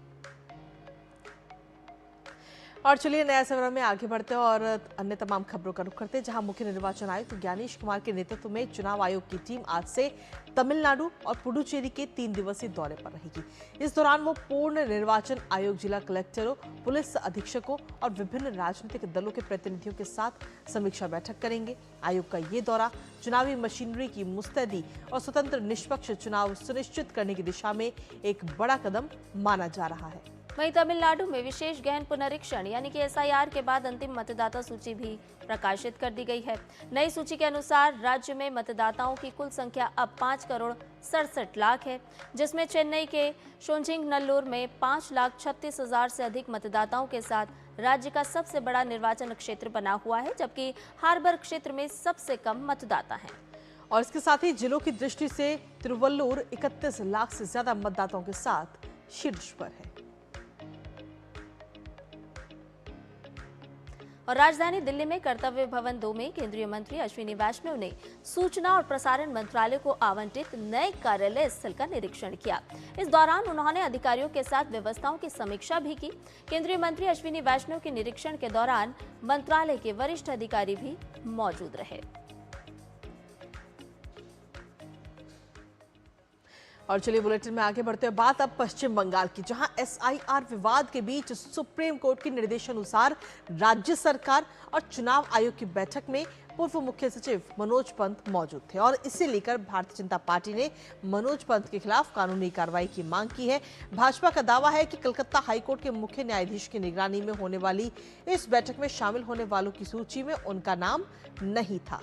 और चलिए नया सवेरा में आगे बढ़ते हैं और अन्य तमाम खबरों का रुख करते हैं, जहां मुख्य निर्वाचन आयुक्त ज्ञानेश कुमार के नेतृत्व में चुनाव आयोग की टीम आज से तमिलनाडु और पुडुचेरी के 3 दिवसीय दौरे पर रहेगी। इस दौरान वो पूर्ण निर्वाचन आयोग, जिला कलेक्टरों, पुलिस अधीक्षकों और विभिन्न राजनीतिक दलों के प्रतिनिधियों के साथ समीक्षा बैठक करेंगे। आयोग का ये दौरा चुनावी मशीनरी की मुस्तैदी और स्वतंत्र निष्पक्ष चुनाव सुनिश्चित करने की दिशा में एक बड़ा कदम माना जा रहा है। वहीं तमिलनाडु में विशेष गहन पुनरीक्षण यानी कि एसआईआर के बाद अंतिम मतदाता सूची भी प्रकाशित कर दी गई है। नई सूची के अनुसार राज्य में मतदाताओं की कुल संख्या अब 5,67,00,000 है, जिसमें चेन्नई के शोंजिंगनल्लूर में 5,36,000 से अधिक मतदाताओं के साथ राज्य का सबसे बड़ा निर्वाचन क्षेत्र बना हुआ है, जबकि हार्बर क्षेत्र में सबसे कम मतदाता हैं। और इसके साथ ही जिलों की दृष्टि से तिरुवल्लुर 31 लाख से ज्यादा मतदाताओं के साथ शीर्ष पर है। और राजधानी दिल्ली में कर्तव्य भवन 2 में केंद्रीय मंत्री अश्विनी वैष्णव ने सूचना और प्रसारण मंत्रालय को आवंटित नए कार्यालय स्थल का निरीक्षण किया। इस दौरान उन्होंने अधिकारियों के साथ व्यवस्थाओं की समीक्षा भी की। केंद्रीय मंत्री अश्विनी वैष्णव के निरीक्षण के दौरान मंत्रालय के वरिष्ठ अधिकारी भी मौजूद रहे। और चलिए बुलेटिन में आगे बढ़ते हुए बात अब पश्चिम बंगाल की, जहां एसआईआर विवाद के बीच सुप्रीम कोर्ट के निर्देशानुसार राज्य सरकार और चुनाव आयोग की बैठक में पूर्व मुख्य सचिव मनोज पंत मौजूद थे और इसे लेकर भारतीय जनता पार्टी ने मनोज पंत के खिलाफ कानूनी कार्रवाई की मांग की है। भाजपा का दावा है कि कलकत्ता हाईकोर्ट के मुख्य न्यायाधीश की निगरानी में होने वाली इस बैठक में शामिल होने वालों की सूची में उनका नाम नहीं था।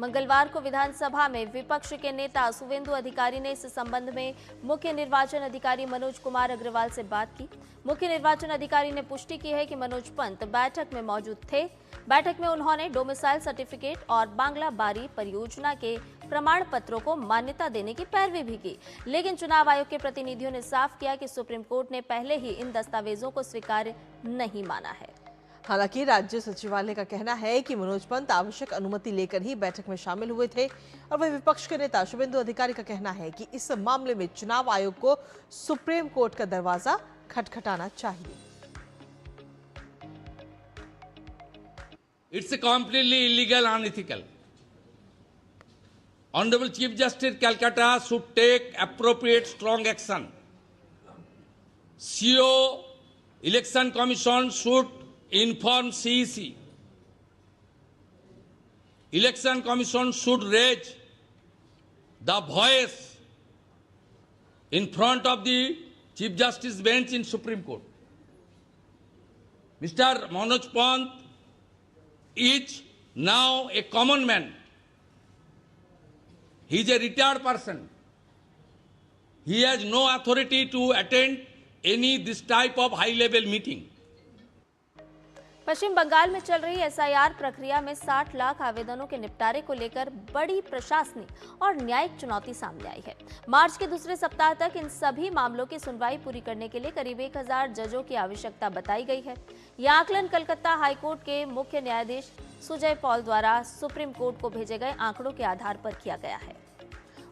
मंगलवार को विधानसभा में विपक्ष के नेता शुवेंदु अधिकारी ने इस संबंध में मुख्य निर्वाचन अधिकारी मनोज कुमार अग्रवाल से बात की। मुख्य निर्वाचन अधिकारी ने पुष्टि की है कि मनोज पंत बैठक में मौजूद थे। बैठक में उन्होंने डोमिसाइल सर्टिफिकेट और बांग्ला बारी परियोजना के प्रमाण पत्रों को मान्यता देने की पैरवी भी की, लेकिन चुनाव आयोग के प्रतिनिधियों ने साफ किया कि सुप्रीम कोर्ट ने पहले ही इन दस्तावेजों को स्वीकार्य नहीं माना है। हालांकि राज्य सचिवालय का कहना है कि मनोज पंत आवश्यक अनुमति लेकर ही बैठक में शामिल हुए थे और वह विपक्ष के नेता शुवेंदु अधिकारी का कहना है कि इस मामले में चुनाव आयोग को सुप्रीम कोर्ट का दरवाजा खटखटाना चाहिए। It's completely illegal and unethical. Honorable Chief Justice Calcutta should take appropriate strong action. CO Election Commission should inform CEC. Election Commission should raise the voice in front of the Chief Justice bench in Supreme Court. Mr. Manoj Pant is now a common man. He is a retired person. He has no authority to attend any this type of high level meeting. पश्चिम बंगाल में चल रही SIR प्रक्रिया में 60 लाख आवेदनों के निपटारे को लेकर बड़ी प्रशासनिक और न्यायिक चुनौती सामने आई है। मार्च के दूसरे सप्ताह तक इन सभी मामलों की सुनवाई पूरी करने के लिए करीब 1000 जजों की आवश्यकता बताई गई है। यह आकलन कलकत्ता हाईकोर्ट के मुख्य न्यायाधीश सुजय पॉल द्वारा सुप्रीम कोर्ट को भेजे गए आंकड़ों के आधार पर किया गया है।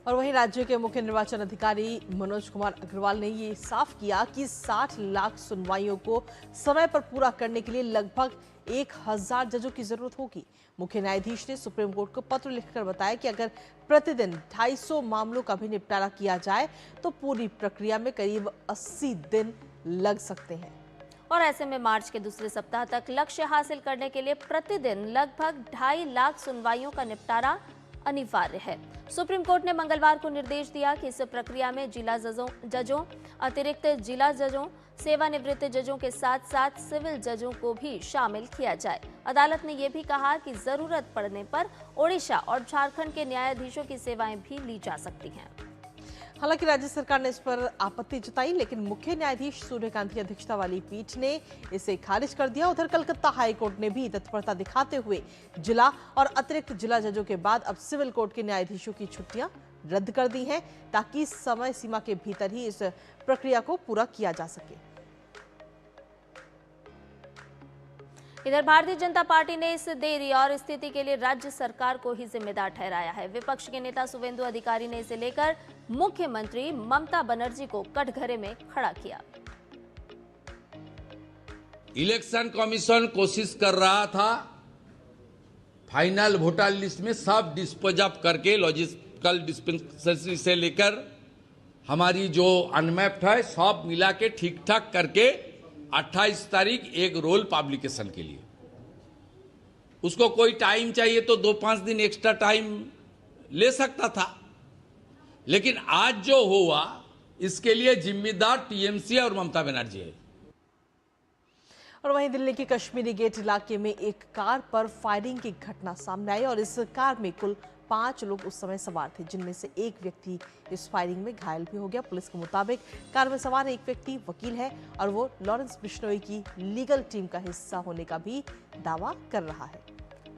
और वहीं राज्य के मुख्य निर्वाचन अधिकारी मनोज कुमार अग्रवाल ने ये साफ किया कि 60 लाख सुनवाइयों को समय पर पूरा करने के लिए लगभग 1000 जजों की जरूरत होगी। मुख्य न्यायाधीश ने सुप्रीम कोर्ट को पत्र लिखकर बताया कि अगर प्रतिदिन 250 मामलों का भी निपटारा किया जाए तो पूरी प्रक्रिया में करीब 80 दिन लग सकते हैं। और ऐसे में मार्च के दूसरे सप्ताह तक लक्ष्य हासिल करने के लिए प्रतिदिन लगभग 2.5 लाख सुनवाइयों का निपटारा अनिवार्य है। सुप्रीम कोर्ट ने मंगलवार को निर्देश दिया कि इस प्रक्रिया में जिला जजों, अतिरिक्त जिला जजों, सेवानिवृत्त जजों के साथ साथ सिविल जजों को भी शामिल किया जाए। अदालत ने यह भी कहा कि जरूरत पड़ने पर ओडिशा और झारखंड के न्यायाधीशों की सेवाएं भी ली जा सकती हैं। हालांकि राज्य सरकार ने इस पर आपत्ति जताई, लेकिन मुख्य न्यायाधीश सूर्यकांत की अध्यक्षता वाली पीठ ने इसे खारिज कर दिया। उधर कलकत्ता हाईकोर्ट ने भी तत्परता दिखाते हुए जिला और अतिरिक्त जिला जजों के बाद अब सिविल कोर्ट के न्यायाधीशों की छुट्टियां रद्द कर दी हैं, ताकि समय सीमा के भीतर ही इस प्रक्रिया को पूरा किया जा सके। इधर भारतीय जनता पार्टी ने इस देरी और स्थिति के लिए राज्य सरकार को ही जिम्मेदार ठहराया है। विपक्ष के नेता शुवेंदु अधिकारी ने इसे लेकर मुख्यमंत्री ममता बनर्जी को कटघरे में खड़ा किया। इलेक्शन कमीशन कोशिश कर रहा था फाइनल वोटर लिस्ट में सब डिस्पोज अप करके लॉजिस्टिकल डिस्पेंसरी से लेकर हमारी जो अनमैप्ड है सब मिला के ठीक ठाक करके 28 तारीख एक रोल पब्लिकेशन के लिए। उसको कोई टाइम चाहिए तो 2-5 दिन एक्स्ट्रा टाइम ले सकता था, लेकिन आज जो हुआ इसके लिए जिम्मेदार टीएमसी और ममता बनर्जी है। और वहीं दिल्ली के कश्मीरी गेट इलाके में एक कार पर फायरिंग की घटना सामने आई और इस कार में कुल 5 लोग उस समय सवार थे, जिनमें से एक व्यक्ति इस फायरिंग में घायल भी हो गया। पुलिस के मुताबिक कार में सवार एक व्यक्ति वकील है और वो लॉरेंस बिश्नोई की लीगल टीम का हिस्सा होने का भी दावा कर रहा है।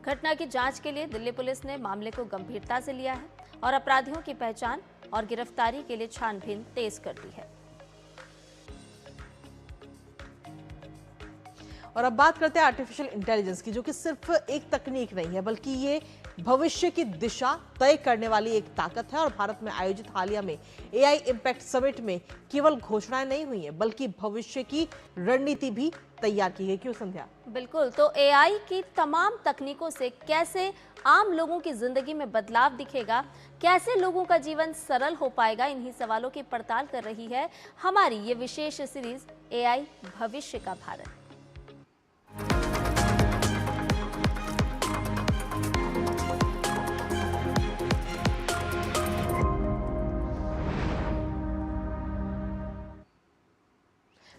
घटना की जांच के लिए दिल्ली पुलिस ने मामले को गंभीरता से लिया है और अपराधियों की पहचान और गिरफ्तारी के लिए छानबीन तेज कर दी है। और अब बात करते हैं आर्टिफिशियल इंटेलिजेंस की, जो कि सिर्फ एक तकनीक नहीं है बल्कि ये भविष्य की दिशा तय करने वाली एक ताकत है। और भारत में आयोजित हालिया में एआई इम्पैक्ट समिट में केवल घोषणाएं नहीं हुई हैं बल्कि भविष्य की रणनीति भी तैयार की गई। क्यों संध्या? बिल्कुल, तो एआई की तमाम तकनीकों से कैसे आम लोगों की जिंदगी में बदलाव दिखेगा, कैसे लोगों का जीवन सरल हो पाएगा, इन्हीं सवालों की पड़ताल कर रही है हमारी ये विशेष सीरीज एआई भविष्य का भारत।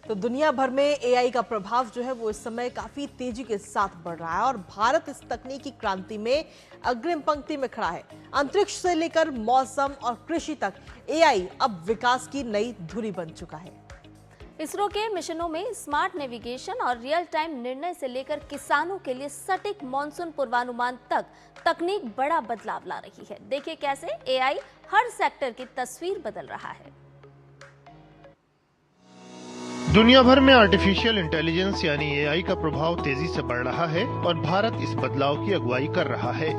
तो दुनिया भर में एआई का प्रभाव जो है वो इस समय काफी तेजी के साथ बढ़ रहा है और भारत इस तकनीकी क्रांति में अग्रिम पंक्ति में खड़ा है। अंतरिक्ष से लेकर मौसम और कृषि तक एआई अब विकास की नई धुरी बन चुका है। इसरो के मिशनों में स्मार्ट नेविगेशन और रियल टाइम निर्णय से लेकर किसानों के लिए सटीक मॉनसून पूर्वानुमान तक तकनीक बड़ा बदलाव ला रही है। देखिए कैसे एआई हर सेक्टर की तस्वीर बदल रहा है। दुनिया भर में आर्टिफिशियल इंटेलिजेंस यानी एआई का प्रभाव तेजी से बढ़ रहा है और भारत इस बदलाव की अगुवाई कर रहा है।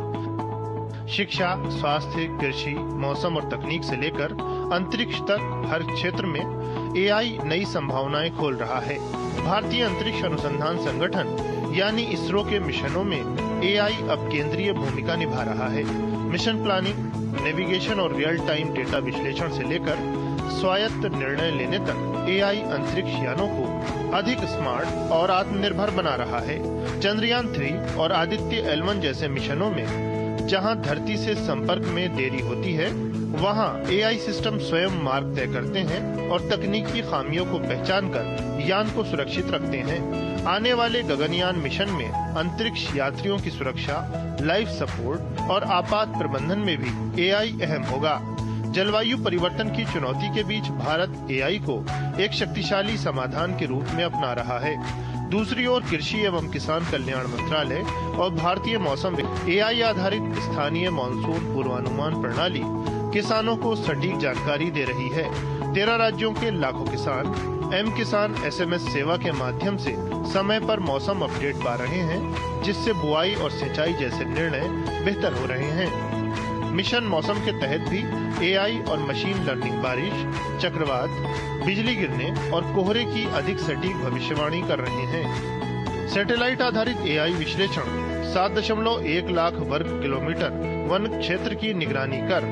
शिक्षा, स्वास्थ्य, कृषि, मौसम और तकनीक से लेकर अंतरिक्ष तक हर क्षेत्र में एआई नई संभावनाएं खोल रहा है। भारतीय अंतरिक्ष अनुसंधान संगठन यानी इसरो के मिशनों में एआई अब केंद्रीय भूमिका निभा रहा है। मिशन प्लानिंग, नेविगेशन और रियल टाइम डेटा विश्लेषण से लेकर स्वायत्त निर्णय लेने तक एआई अंतरिक्ष यानों को अधिक स्मार्ट और आत्मनिर्भर बना रहा है। चंद्रयान 3 और आदित्य L1 जैसे मिशनों में जहां धरती से संपर्क में देरी होती है, वहां एआई सिस्टम स्वयं मार्ग तय करते हैं और तकनीकी खामियों को पहचानकर यान को सुरक्षित रखते हैं। आने वाले गगनयान मिशन में अंतरिक्ष यात्रियों की सुरक्षा, लाइफ सपोर्ट और आपात प्रबंधन में भी एआई अहम होगा। जलवायु परिवर्तन की चुनौती के बीच भारत एआई को एक शक्तिशाली समाधान के रूप में अपना रहा है। दूसरी ओर कृषि एवं किसान कल्याण मंत्रालय और भारतीय मौसम एआई आधारित स्थानीय मानसून पूर्वानुमान प्रणाली किसानों को सटीक जानकारी दे रही है। 13 राज्यों के लाखों किसान M-किसान SMS सेवा के माध्यम से समय पर मौसम अपडेट पा रहे हैं, जिससे बुआई और सिंचाई जैसे निर्णय बेहतर हो रहे हैं। मिशन मौसम के तहत भी एआई और मशीन लर्निंग बारिश, चक्रवात, बिजली गिरने और कोहरे की अधिक सटीक भविष्यवाणी कर रहे हैं। सैटेलाइट आधारित एआई विश्लेषण 7.1 लाख वर्ग किलोमीटर वन क्षेत्र की निगरानी कर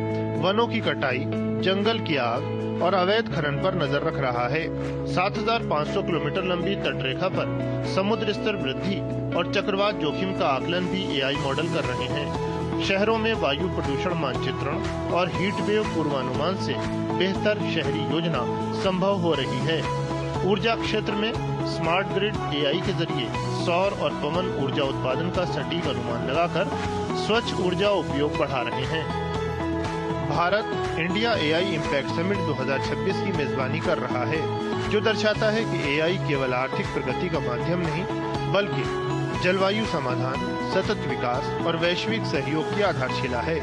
वनों की कटाई, जंगल की आग और अवैध खनन पर नजर रख रहा है। 7,500 किलोमीटर लंबी तटरेखा पर समुद्र स्तर वृद्धि और चक्रवात जोखिम का आकलन भी एआई मॉडल कर रहे हैं। शहरों में वायु प्रदूषण मानचित्रण और हीट वेव पूर्वानुमान से बेहतर शहरी योजना संभव हो रही है। ऊर्जा क्षेत्र में स्मार्ट ग्रिड एआई के जरिए सौर और पवन ऊर्जा उत्पादन का सटीक अनुमान लगाकर स्वच्छ ऊर्जा उपयोग बढ़ा रहे हैं। Bharat India AI impact summit 2026 की मेजबानी कर रहा है, जो दर्शाता है कि एआई केवल आर्थिक प्रगति का माध्यम नहीं बल्कि जलवायु समाधान, सतत विकास और वैश्विक सहयोग की आधारशिला है।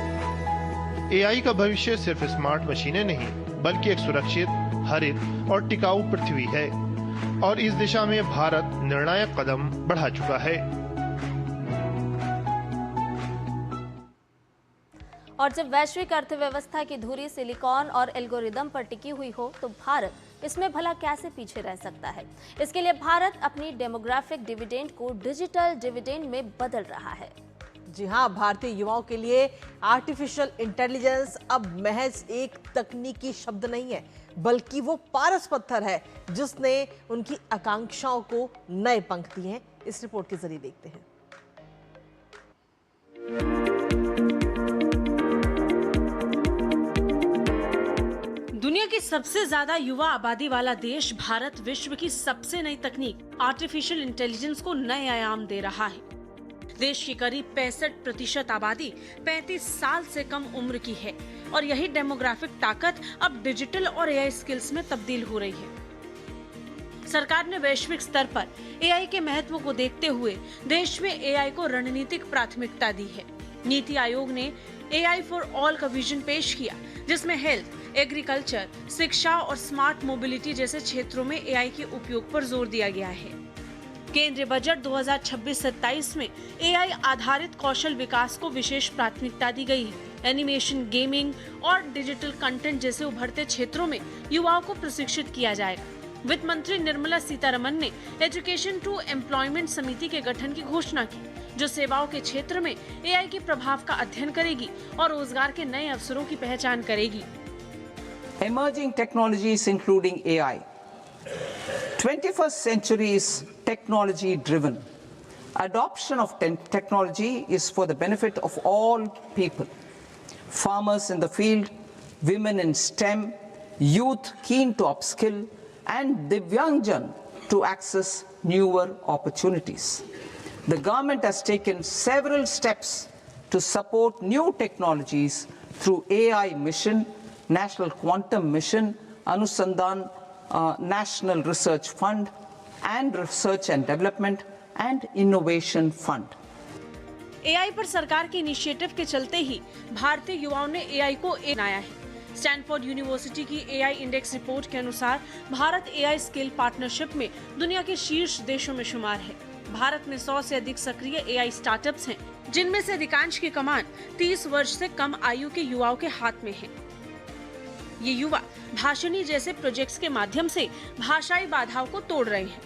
एआई का भविष्य सिर्फ स्मार्ट मशीनें नहीं बल्कि एक सुरक्षित, हरित और टिकाऊ पृथ्वी है और इस दिशा में भारत निर्णायक कदम बढ़ा चुका है। और जब वैश्विक अर्थव्यवस्था की धुरी सिलिकॉन और एल्गोरिदम पर टिकी हुई हो तो भारत इसमें भला कैसे पीछे रह सकता है। इसके लिए भारत अपनी डेमोग्राफिक डिविडेंड को डिजिटल डिविडेंड में बदल रहा है। जी हाँ, भारतीय युवाओं के लिए आर्टिफिशियल इंटेलिजेंस अब महज एक तकनीकी शब्द नहीं है बल्कि वो पारस पत्थर है जिसने उनकी आकांक्षाओं को नए पंख दिए हैं। इस रिपोर्ट के जरिए देखते हैं। दुनिया की सबसे ज्यादा युवा आबादी वाला देश भारत विश्व की सबसे नई तकनीक आर्टिफिशियल इंटेलिजेंस को नए आयाम दे रहा है। देश की करीब 65% आबादी 35 साल से कम उम्र की है और यही डेमोग्राफिक ताकत अब डिजिटल और एआई स्किल्स में तब्दील हो रही है। सरकार ने वैश्विक स्तर पर एआई के महत्व को देखते हुए देश में एआई को रणनीतिक प्राथमिकता दी है। नीति आयोग ने एआई फॉर ऑल का विजन पेश किया, जिसमें हेल्थ, एग्रीकल्चर, शिक्षा और स्मार्ट मोबिलिटी जैसे क्षेत्रों में एआई के उपयोग पर जोर दिया गया है। केंद्रीय बजट 2026-27 में एआई आधारित कौशल विकास को विशेष प्राथमिकता दी गई है। एनिमेशन, गेमिंग और डिजिटल कंटेंट जैसे उभरते क्षेत्रों में युवाओं को प्रशिक्षित किया जाएगा। वित्त मंत्री निर्मला सीतारमण ने एजुकेशन टू एम्प्लॉयमेंट समिति के गठन की घोषणा की, जो सेवाओं के क्षेत्र में एआई के प्रभाव का अध्ययन करेगी और रोजगार के नए अवसरों की पहचान करेगी। Emerging technologies including AI. 21st century is technology driven. Adoption of technology is for the benefit of all people. Farmers in the field, women in STEM, youth keen to upskill, and Divyangjan to access newer opportunities. The government has taken several steps to support new technologies through AI Mission, National Quantum Mission, Anusandhan National Research Fund, and Research and Development and Innovation Fund. AI पर सरकार के initiative के चलते ही भारतीय युवाओं ने AI को अपनाया है। स्टैनफोर्ड यूनिवर्सिटी की एआई इंडेक्स रिपोर्ट के अनुसार भारत एआई स्किल पार्टनरशिप में दुनिया के शीर्ष देशों में शुमार है। भारत में 100 से अधिक सक्रिय एआई स्टार्टअप्स हैं, जिनमें से अधिकांश की कमान 30 वर्ष से कम आयु के युवाओं के हाथ में है। ये युवा भाषिणी जैसे प्रोजेक्ट्स के माध्यम से भाषाई बाधाओं को तोड़ रहे हैं।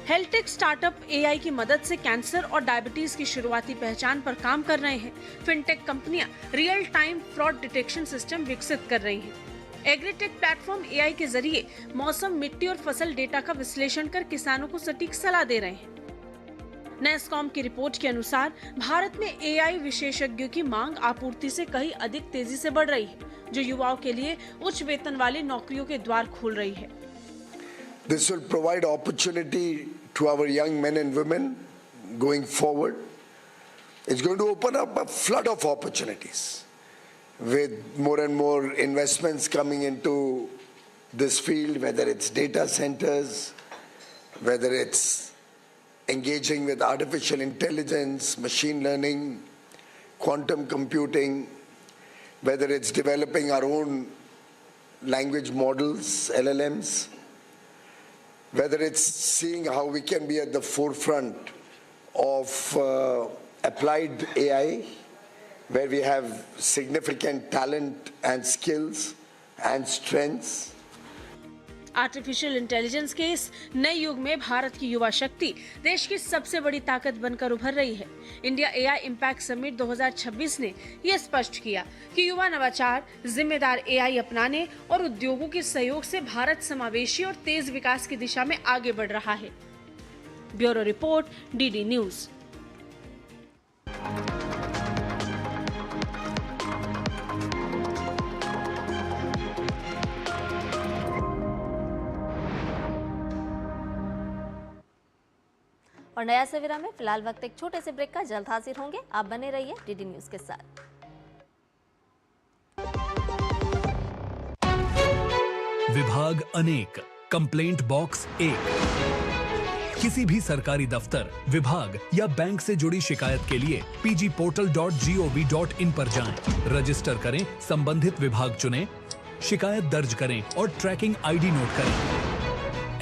हेल्थटेक स्टार्टअप एआई की मदद से कैंसर और डायबिटीज की शुरुआती पहचान पर काम कर रहे हैं। फिनटेक कंपनियां real time fraud detection system विकसित कर रही हैं। एग्रीटेक प्लेटफॉर्म एआई के जरिए मौसम, मिट्टी और फसल डेटा का विश्लेषण कर किसानों को सटीक सलाह दे रहे हैं। नेस्कॉम की रिपोर्ट के अनुसार भारत में एआई विशेषज्ञों की मांग आपूर्ति से कहीं अधिक तेजी से बढ़ रही है, जो युवाओं के लिए उच्च वेतन वाली नौकरियों के द्वार खोल रही है। This will provide opportunity to our young men and women going forward. It's going to open up a flood of opportunities with more and more investments coming into this field, whether it's data centers, whether it's engaging with artificial intelligence, machine learning, quantum computing, whether it's developing our own language models, LLMs, whether it's seeing how we can be at the forefront of applied AI, where we have significant talent and skills and strengths. Artificial intelligence के इस नए युग में भारत की युवा शक्ति देश की सबसे बड़ी ताकत बनकर उभर रही है। इंडिया एआई इम्पैक्ट समिट 2026 ने यह स्पष्ट किया कि युवा नवाचार, जिम्मेदार एआई अपनाने और उद्योगों के सहयोग से भारत समावेशी और तेज विकास की दिशा में आगे बढ़ रहा है। Bureau report, DD news. और नया सवेरा में फिलहाल वक्त एक छोटे से ब्रेक का, जल्द हाजिर होंगे। आप बने रहिए डीडी न्यूज के साथ। विभाग अनेक, कंप्लेंट बॉक्स 1। किसी भी सरकारी दफ्तर, विभाग या बैंक से जुड़ी शिकायत के लिए pgportal.gov.in पर जाएं, रजिस्टर करें, संबंधित विभाग चुनें, शिकायत दर्ज करें और ट्रैकिंग आईडी नोट करें।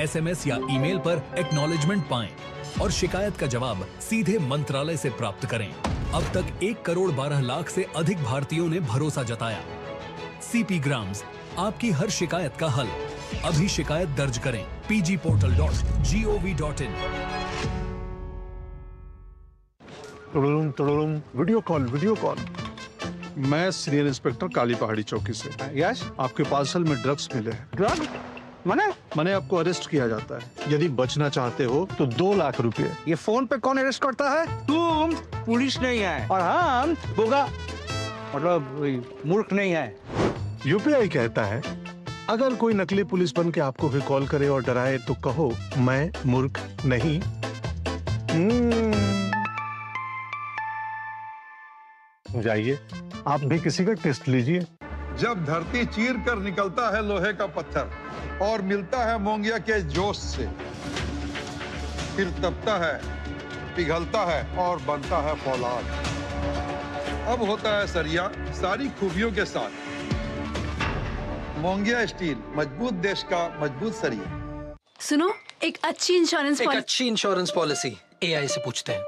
एसएमएस या ईमेल पर एक्नॉलेजमेंट पाएं और शिकायत का जवाब सीधे मंत्रालय से प्राप्त करें। अब तक 1,12,00,000 से अधिक भारतीयों ने भरोसा जताया। सीपी ग्राम्स, आपकी हर शिकायत का हल। अभी शिकायत दर्ज करें pgportal.gov.in। Video call. मैं सीनियर इंस्पेक्टर काली पहाड़ी चौकी से। यस, आपके पार्सल में ड्रग्स मिले हैं। ड्रग? मैंने आपको अरेस्ट किया जाता है। यदि बचना चाहते हो तो 2 लाख रुपए। ये फोन पे कौन अरेस्ट करता है? तुम पुलिस नहीं है और हम बोगा मतलब मूर्ख नहीं है। यूपीआई कहता है अगर कोई नकली पुलिस बन के आपको भी कॉल करे और डराए तो कहो मैं मूर्ख नहीं। जाइए आप भी किसी का टेस्ट लीजिए। जब धरती चीर कर निकलता है लोहे का पत्थर और मिलता है मोंगिया के जोश से, फिर तपता है, पिघलता है और बनता है फौलाद। अब होता है सरिया सारी खूबियों के साथ। मोंगिया स्टील, मजबूत देश का मजबूत सरिया। सुनो, एक अच्छी इंश्योरेंस पॉलिसी AI से पूछते हैं।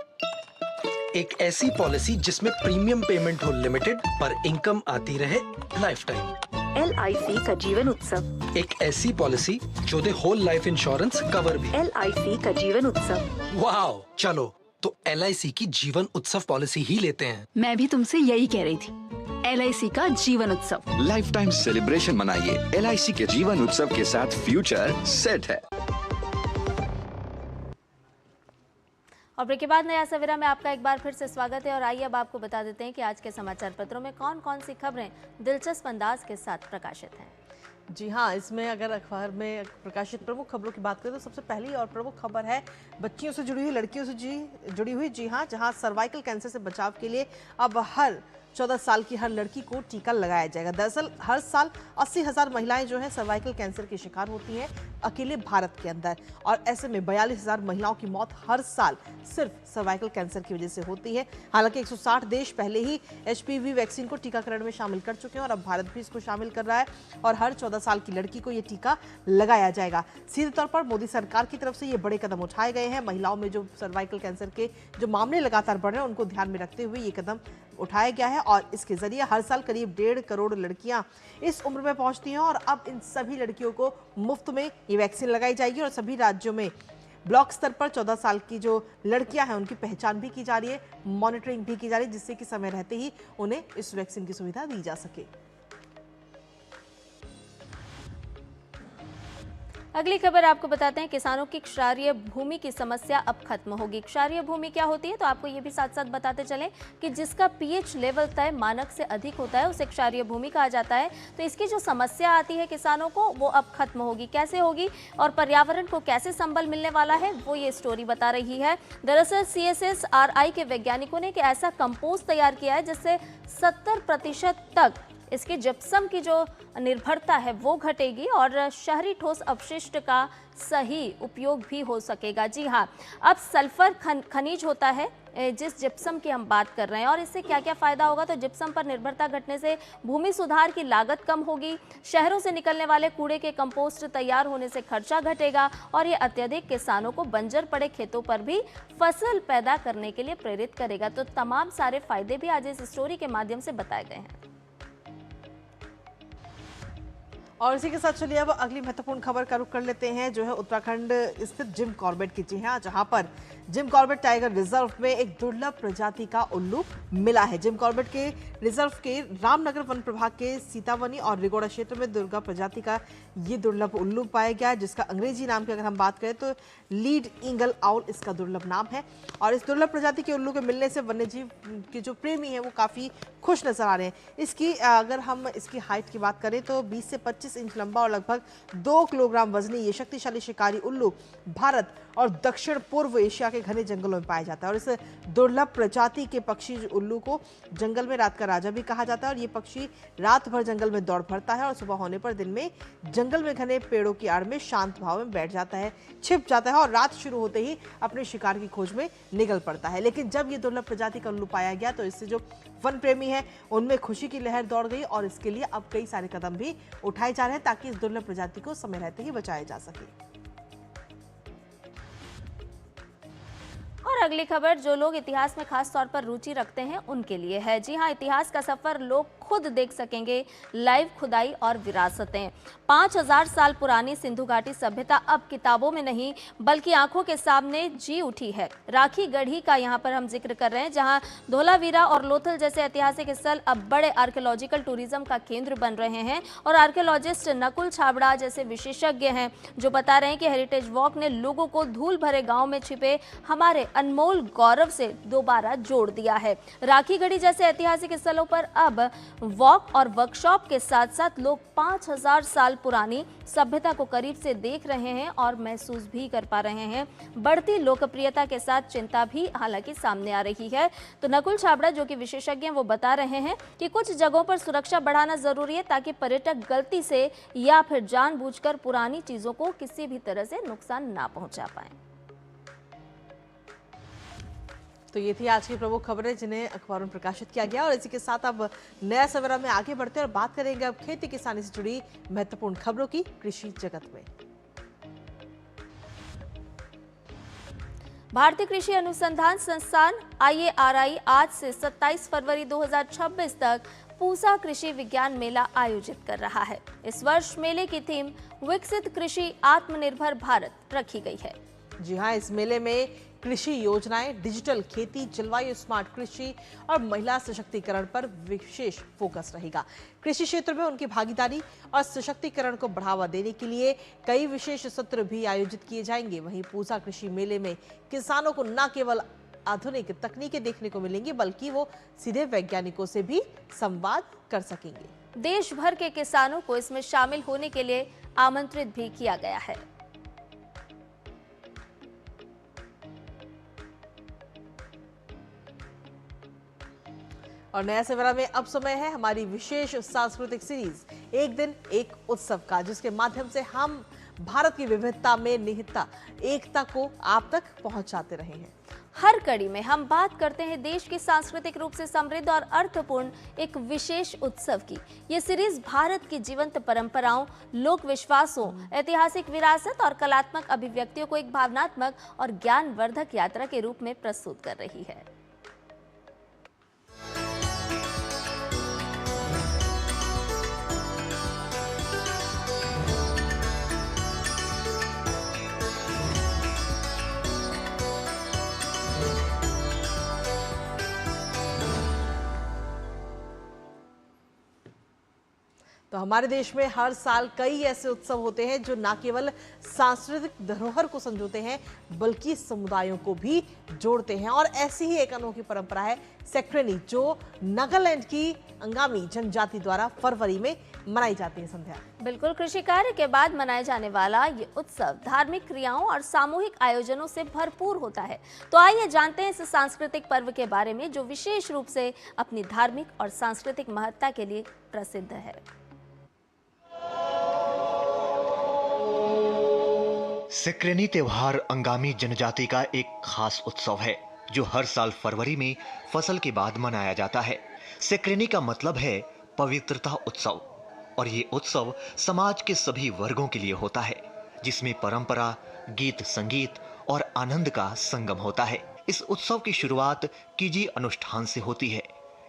एक ऐसी पॉलिसी जिसमें प्रीमियम पेमेंट हो लिमिटेड पर इनकम आती रहे लाइफ टाइम। LIC का जीवन उत्सव। एक ऐसी पॉलिसी जो दे होल लाइफ इंश्योरेंस कवर भी। LIC का जीवन उत्सव। वाओ, चलो तो LIC की जीवन उत्सव पॉलिसी ही लेते हैं। मैं भी तुमसे यही कह रही थी, LIC का जीवन उत्सव। लाइफ टाइम सेलिब्रेशन मनाइए LIC के जीवन उत्सव के साथ, फ्यूचर सेट है। और ब्रेक के बाद नया सवेरा में आपका एक बार फिर से स्वागत है। और आइए अब आपको बता देते हैं कि आज के समाचार पत्रों में कौन कौन सी खबरें दिलचस्प अंदाज के साथ प्रकाशित हैं। जी हाँ, इसमें अगर अखबार में प्रकाशित प्रमुख खबरों की बात करें तो सबसे पहली और प्रमुख खबर है बच्चियों से जुड़ी हुई, लड़कियों से जुड़ी हुई। जी हाँ, जहाँ सर्वाइकल कैंसर से बचाव के लिए अब हर 14 साल की हर लड़की को टीका लगाया जाएगा। दरअसल हर साल 80,000 महिलाएं जो हैं सर्वाइकल कैंसर की शिकार होती हैं अकेले भारत के अंदर, और ऐसे में 42,000 महिलाओं की मौत हर साल सिर्फ सर्वाइकल कैंसर की वजह से होती है। हालांकि 160 देश पहले ही HPV वैक्सीन को टीकाकरण में शामिल कर चुके हैं और अब भारत भी इसको शामिल कर रहा है और हर 14 साल की लड़की को ये टीका लगाया जाएगा। सीधे तौर पर मोदी सरकार की तरफ से ये बड़े कदम उठाए गए हैं। महिलाओं में जो सर्वाइकल कैंसर के जो मामले लगातार बढ़ रहे हैं उनको ध्यान में रखते हुए ये कदम उठाया गया है और इसके जरिए हर साल करीब 1.5 करोड़ लड़कियां इस उम्र में पहुंचती हैं और अब इन सभी लड़कियों को मुफ्त में ये वैक्सीन लगाई जाएगी। और सभी राज्यों में ब्लॉक स्तर पर 14 साल की जो लड़कियां हैं उनकी पहचान भी की जा रही है, मॉनिटरिंग भी की जा रही है, जिससे कि समय रहते ही उन्हें इस वैक्सीन की सुविधा दी जा सके। अगली खबर आपको बताते हैं, किसानों की क्षारीय भूमि की समस्या अब खत्म होगी। क्षारीय भूमि क्या होती है तो आपको ये भी साथ साथ बताते चलें कि जिसका pH लेवल तय मानक से अधिक होता है उसे क्षारीय भूमि कहा जाता है। तो इसकी जो समस्या आती है किसानों को वो अब खत्म होगी। कैसे होगी और पर्यावरण को कैसे संबल मिलने वाला है वो ये स्टोरी बता रही है। दरअसल CSSRI के वैज्ञानिकों ने एक ऐसा कंपोस्ट तैयार किया है जिससे 70% तक इसकी जिप्सम की जो निर्भरता है वो घटेगी और शहरी ठोस अपशिष्ट का सही उपयोग भी हो सकेगा। जी हाँ, अब सल्फर खनिज होता है जिस जिप्सम की हम बात कर रहे हैं और इससे क्या क्या फ़ायदा होगा तो जिप्सम पर निर्भरता घटने से भूमि सुधार की लागत कम होगी, शहरों से निकलने वाले कूड़े के कंपोस्ट तैयार होने से खर्चा घटेगा और ये अत्यधिक किसानों को बंजर पड़े खेतों पर भी फसल पैदा करने के लिए प्रेरित करेगा। तो तमाम सारे फायदे भी आज इस स्टोरी के माध्यम से बताए गए हैं। और इसी के साथ चलिए अब अगली महत्वपूर्ण खबर का रुख कर लेते हैं जो है उत्तराखंड स्थित जिम कॉर्बेट की। जी हाँ, जहां पर जिम कॉर्बेट टाइगर रिजर्व में एक दुर्लभ प्रजाति का उल्लू मिला है। जिम कॉर्बेट के रिजर्व के रामनगर वन प्रभाग के सीतावनी और रिगोड़ा क्षेत्र में दुर्गा प्रजाति का ये दुर्लभ उल्लू पाया गया, जिसका अंग्रेजी नाम की अगर हम बात करें तो लीड ईगल आउल इसका दुर्लभ नाम है। और इस दुर्लभ प्रजाति के उल्लू के मिलने से वन्यजीव के जो प्रेमी हैं वो काफ़ी खुश नजर आ रहे हैं। इसकी अगर हम इसकी हाइट की बात करें तो 20 से 25 इंच लंबा और लगभग 2 किलोग्राम वजनी ये शक्तिशाली शिकारी उल्लू भारत और दक्षिण पूर्व एशिया के घने जंगलों में पाया जाता है। और इस दुर्लभ प्रजाति के पक्षी उल्लू को जंगल में रात का राजा भी कहा जाता है। और ये पक्षी रात भर जंगल में दौड़ भरता है और सुबह होने पर दिन में जंगल में घने पेड़ों की आड़ में शांत भाव में बैठ जाता है, छिप जाता है और रात शुरू होते ही अपने शिकार की खोज में निकल पड़ता है। लेकिन जब ये दुर्लभ प्रजाति का उल्लू पाया गया तो इससे जो वन प्रेमी है उनमें खुशी की लहर दौड़ गई और इसके लिए अब कई सारे कदम भी उठाए जा रहे हैं ताकि इस दुर्लभ प्रजाति को समय रहते ही बचाया जा सके। और अगली खबर जो लोग इतिहास में खास तौर पर रुचि रखते हैं उनके लिए है। जी हाँ, इतिहास का सफर लोग खुद देख सकेंगे, लाइव खुदाई और विरासतें। 5000 साल पुरानी सिंधु घाटी सभ्यता अब किताबों में नहीं बल्कि आंखों के सामने जी उठी है। राखी गढ़ी का यहाँ पर हम जिक्र कर रहे हैं, जहाँ धोलावीरा और लोथल जैसे ऐतिहासिक स्थल अब बड़े आर्कियोलॉजिकल टूरिज्म का केंद्र बन रहे हैं। और आर्कियोलॉजिस्ट नकुल छाबड़ा जैसे विशेषज्ञ हैं जो बता रहे हैं कि हेरिटेज वॉक ने लोगों को धूल भरे गाँव में छिपे हमारे अनमोल गौरव से दोबारा जोड़ दिया है। राखी गढ़ी जैसे ऐतिहासिक स्थलों पर अब वॉक और वर्कशॉप के साथ साथ लोग 5000 साल पुरानी सभ्यता को करीब से देख रहे हैं और महसूस भी कर पा रहे हैं। बढ़ती लोकप्रियता के साथ चिंता भी हालांकि सामने आ रही है। तो नकुल छाबड़ा जो कि विशेषज्ञ हैं वो बता रहे हैं कि कुछ जगहों पर सुरक्षा बढ़ाना जरूरी है ताकि पर्यटक गलती से या फिर जानबूझकर पुरानी चीजों को किसी भी तरह से नुकसान ना पहुंचा पाए। तो ये थी आज की प्रमुख खबरें जिन्हें अखबारों में प्रकाशित किया गया और इसी के साथ अब नया सवेरा में आगे बढ़ते हैं और बात करेंगे अब खेती किसानी से जुड़ी महत्वपूर्ण खबरों की कृषि जगत में। भारतीय कृषि अनुसंधान संस्थान IARI आज से 27 फरवरी 2026 तक पूसा कृषि विज्ञान मेला आयोजित कर रहा है। इस वर्ष मेले की थीम विकसित कृषि आत्मनिर्भर भारत रखी गई है। जी हाँ, इस मेले में कृषि योजनाएं, डिजिटल खेती, जलवायु स्मार्ट कृषि और महिला सशक्तिकरण पर विशेष फोकस रहेगा। कृषि क्षेत्र में उनकी भागीदारी और सशक्तिकरण को बढ़ावा देने के लिए कई विशेष सत्र भी आयोजित किए जाएंगे। वहीं पूसा कृषि मेले में किसानों को न केवल आधुनिक तकनीकें देखने को मिलेंगी बल्कि वो सीधे वैज्ञानिकों से भी संवाद कर सकेंगे। देश भर के किसानों को इसमें शामिल होने के लिए आमंत्रित भी किया गया है। और नया सवेरा में अब समय है हमारी विशेष सांस्कृतिक सीरीज एक दिन एक उत्सव का, जिसके माध्यम से हम भारत की विविधता में निहित एकता को आप तक पहुंचाते रहे हैं। हर कड़ी में हम बात करते हैं देश की सांस्कृतिक रूप से समृद्ध और अर्थपूर्ण एक विशेष उत्सव की। ये सीरीज भारत की जीवंत परंपराओं, लोक विश्वासों, ऐतिहासिक विरासत और कलात्मक अभिव्यक्तियों को एक भावनात्मक और ज्ञानवर्धक यात्रा के रूप में प्रस्तुत कर रही है। तो हमारे देश में हर साल कई ऐसे उत्सव होते हैं जो न केवल सांस्कृतिक धरोहर को संजोते हैं बल्कि समुदायों को भी जोड़ते हैं। और ऐसी ही एक अनोखी परंपरा है सेक्रेनी, जो नागालैंड की अंगामी जनजाति द्वारा फरवरी में मनाई जाती है। संध्या, बिल्कुल, कृषि कार्य के बाद मनाए जाने वाला ये उत्सव धार्मिक क्रियाओं और सामूहिक आयोजनों से भरपूर होता है। तो आइए जानते हैं इस सांस्कृतिक पर्व के बारे में जो विशेष रूप से अपनी धार्मिक और सांस्कृतिक महत्ता के लिए प्रसिद्ध है। सेक्रेनी त्योहार अंगामी जनजाति का एक खास उत्सव है जो हर साल फरवरी में फसल के बाद मनाया जाता है। सेक्रेनी का मतलब है पवित्रता उत्सव और ये उत्सव समाज के सभी वर्गों के लिए होता है, जिसमें परंपरा, गीत संगीत और आनंद का संगम होता है। इस उत्सव की शुरुआत कीजी अनुष्ठान से होती है,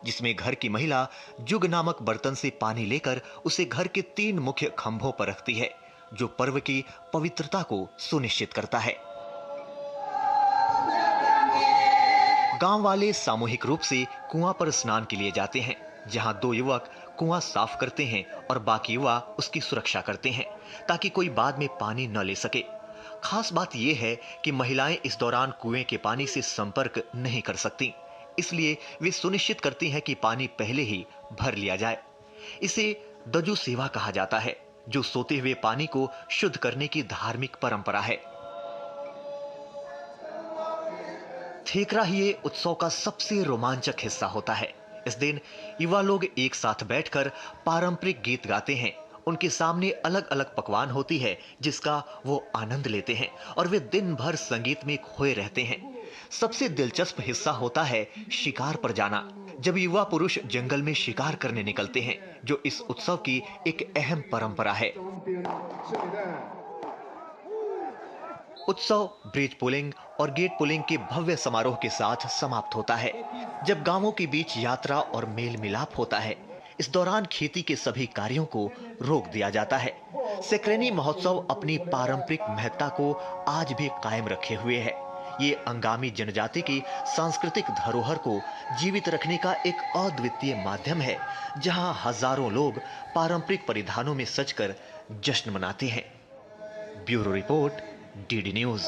जिसमें घर की महिला जुग नामक बर्तन से पानी लेकर उसे घर के 3 मुख्य खंभों पर रखती है, जो पर्व की पवित्रता को सुनिश्चित करता है। गांव वाले सामूहिक रूप से कुआं पर स्नान के लिए जाते हैं, जहां 2 युवक कुआं साफ करते हैं और बाकी युवा उसकी सुरक्षा करते हैं ताकि कोई बाद में पानी न ले सके। खास बात यह है कि महिलाएं इस दौरान कुएं के पानी से संपर्क नहीं कर सकती, इसलिए वे सुनिश्चित करती हैं कि पानी पहले ही भर लिया जाए। इसे दजू सेवा कहा जाता है, जो सोते हुए पानी को शुद्ध करने की धार्मिक परंपरा है। थेकरा ही ये उत्सव का सबसे रोमांचक हिस्सा होता है। इस दिन युवा लोग एक साथ बैठकर पारंपरिक गीत गाते हैं। उनके सामने अलग अलग पकवान होती है जिसका वो आनंद लेते हैं और वे दिन भर संगीत में खोए रहते हैं। सबसे दिलचस्प हिस्सा होता है शिकार पर जाना, जब युवा पुरुष जंगल में शिकार करने निकलते हैं, जो इस उत्सव की एक अहम परंपरा है। उत्सव ब्रिज पुलिंग और गेट पुलिंग के भव्य समारोह के साथ समाप्त होता है, जब गांवों के बीच यात्रा और मेल मिलाप होता है। इस दौरान खेती के सभी कार्यों को रोक दिया जाता है। सेक्रेनी महोत्सव अपनी पारंपरिक महत्ता को आज भी कायम रखे हुए है। ये अंगामी जनजाति की सांस्कृतिक धरोहर को जीवित रखने का एक अद्वितीय माध्यम है, जहां हजारों लोग पारंपरिक परिधानों में सजकर जश्न मनाते हैं। Bureau report, DD news.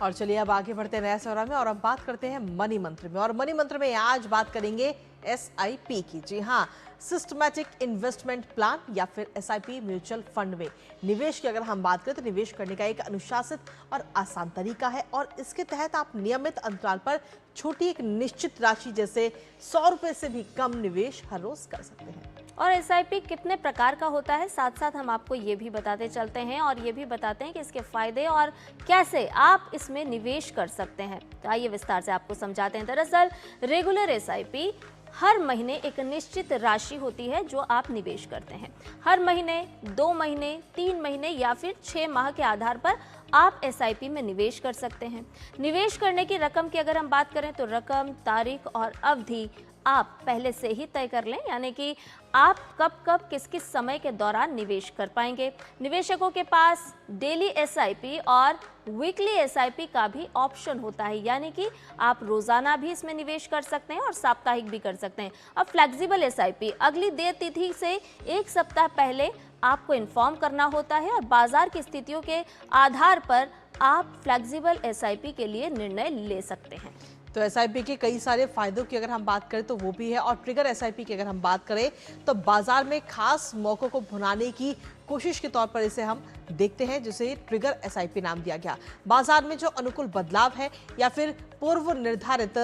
और चलिए अब आगे बढ़ते हैं नया सौरा में और अब बात करते हैं मनी मंत्र में। और मनी मंत्र में आज बात करेंगे SIP की। जी हाँ, सिस्टमैटिक इन्वेस्टमेंट प्लान या फिर SIP म्यूचुअल फंड में निवेश की अगर हम बात करें तो निवेश करने का एक अनुशासित और आसान तरीका है और इसके तहत आप नियमित अंतराल पर छोटी एक निश्चित राशि जैसे 100 रुपए से भी कम निवेश हर रोज कर सकते हैं। और SIP कितने प्रकार का होता है, साथ साथ हम आपको ये भी बताते चलते हैं और ये भी बताते हैं कि इसके फायदे और कैसे आप इसमें निवेश कर सकते हैं। तो आइए विस्तार से आपको समझाते हैं। दरअसल रेगुलर SIP हर महीने एक निश्चित राशि होती है जो आप निवेश करते हैं। हर महीने, 2 महीने, 3 महीने या फिर 6 माह के आधार पर आप SIP में निवेश कर सकते हैं। निवेश करने की रकम की अगर हम बात करें तो रकम, तारीख और अवधि आप पहले से ही तय कर लें, यानी कि आप कब किस किस समय के दौरान निवेश कर पाएंगे। निवेशकों के पास डेली SIP और वीकली SIP का भी ऑप्शन होता है, यानी कि आप रोजाना भी इसमें निवेश कर सकते हैं और साप्ताहिक भी कर सकते हैं। अब फ्लेक्सिबल SIP अगली देय तिथि से 1 सप्ताह पहले आपको इन्फॉर्म करना होता है और बाजार की स्थितियों के आधार पर आप फ्लेक्सिबल SIP के लिए निर्णय ले सकते हैं। तो SIP के कई सारे फायदों की अगर हम बात करें तो वो भी है और ट्रिगर SIP की अगर हम बात करें तो बाजार में खास मौकों को भुनाने की कोशिश के तौर पर इसे हम देखते हैं, जिसे ट्रिगर SIP नाम दिया गया। बाजार में जो अनुकूल बदलाव है या फिर पूर्व निर्धारित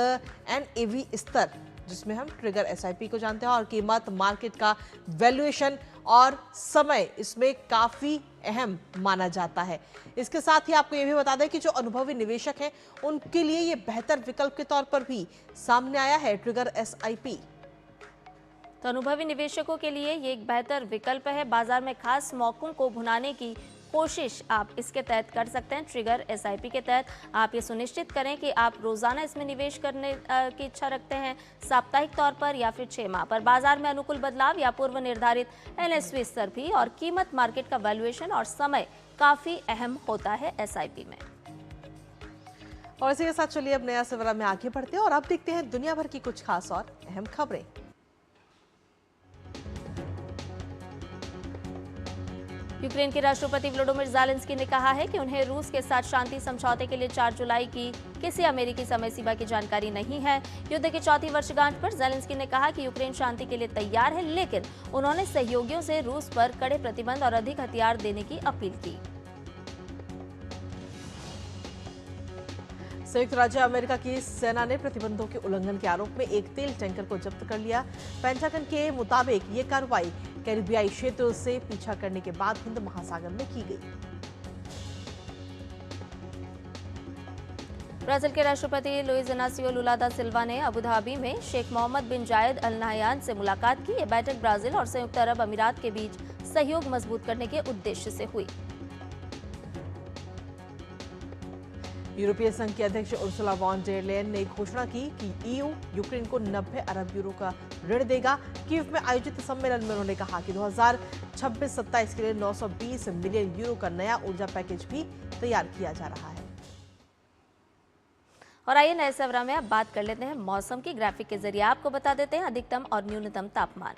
NAV स्तर जिसमें हम ट्रिगर SIP को जानते हैं और कीमत, मार्केट का वैल्यूएशन और समय इसमें काफी अहम माना जाता है। इसके साथ ही आपको ये भी बता दें कि जो अनुभवी निवेशक हैं उनके लिए ये बेहतर विकल्प के तौर पर भी सामने आया है ट्रिगर SIP। तो अनुभवी निवेशकों के लिए ये एक बेहतर विकल्प है। बाजार में खास मौकों को भुनाने की कोशिश आप इसके तहत कर सकते हैं। ट्रिगर SIP के तहत आप ये सुनिश्चित करें कि आप रोजाना इसमें निवेश करने की इच्छा रखते हैं, साप्ताहिक तौर पर या फिर 6 माह पर। बाजार में अनुकूल बदलाव या पूर्व निर्धारित NSV स्तर भी और कीमत, मार्केट का वैल्यूएशन और समय काफी अहम होता है SIP में। और इसी के साथ चलिए अब नया सवेरा में आगे बढ़ते हैं और अब देखते हैं दुनिया भर की कुछ खास और अहम खबरें। यूक्रेन के राष्ट्रपति व्लादिमीर ज़ेलेंस्की ने कहा है कि उन्हें रूस के साथ शांति समझौते के लिए 4 जुलाई की किसी अमेरिकी समय सीमा की जानकारी नहीं है। युद्ध की 4वीं वर्षगांठ पर ज़ेलेंस्की ने कहा कि यूक्रेन शांति के लिए तैयार है, लेकिन उन्होंने सहयोगियों से रूस पर कड़े प्रतिबंध और अधिक हथियार देने की अपील की। संयुक्त राज्य अमेरिका की सेना ने प्रतिबंधों के उल्लंघन के आरोप में एक तेल टैंकर को जब्त कर लिया। पेंटागन के मुताबिक ये कार्रवाई कैरिबियाई क्षेत्र से पीछा करने के बाद हिंद महासागर में की गई। ब्राजील के राष्ट्रपति लुइस इनासियो लुला दा सिल्वा ने अबू धाबी में शेख मोहम्मद बिन जायद अल नाहयान से मुलाकात की। ये बैठक ब्राजील और संयुक्त अरब अमीरात के बीच सहयोग मजबूत करने के उद्देश्य से हुई। यूरोपीय संघ की अध्यक्ष उर्सुला वॉन डेर लेयन ने घोषणा की कि EU यूक्रेन को 90 अरब यूरो का ऋण देगा। कीव में आयोजित सम्मेलन में उन्होंने कहा कि 2026-27 के लिए 920 मिलियन यूरो का नया ऊर्जा पैकेज भी तैयार किया जा रहा है। और आइए नए सवेरा में अब बात कर लेते हैं मौसम की। ग्राफिक के जरिए आपको बता देते हैं अधिकतम और न्यूनतम तापमान।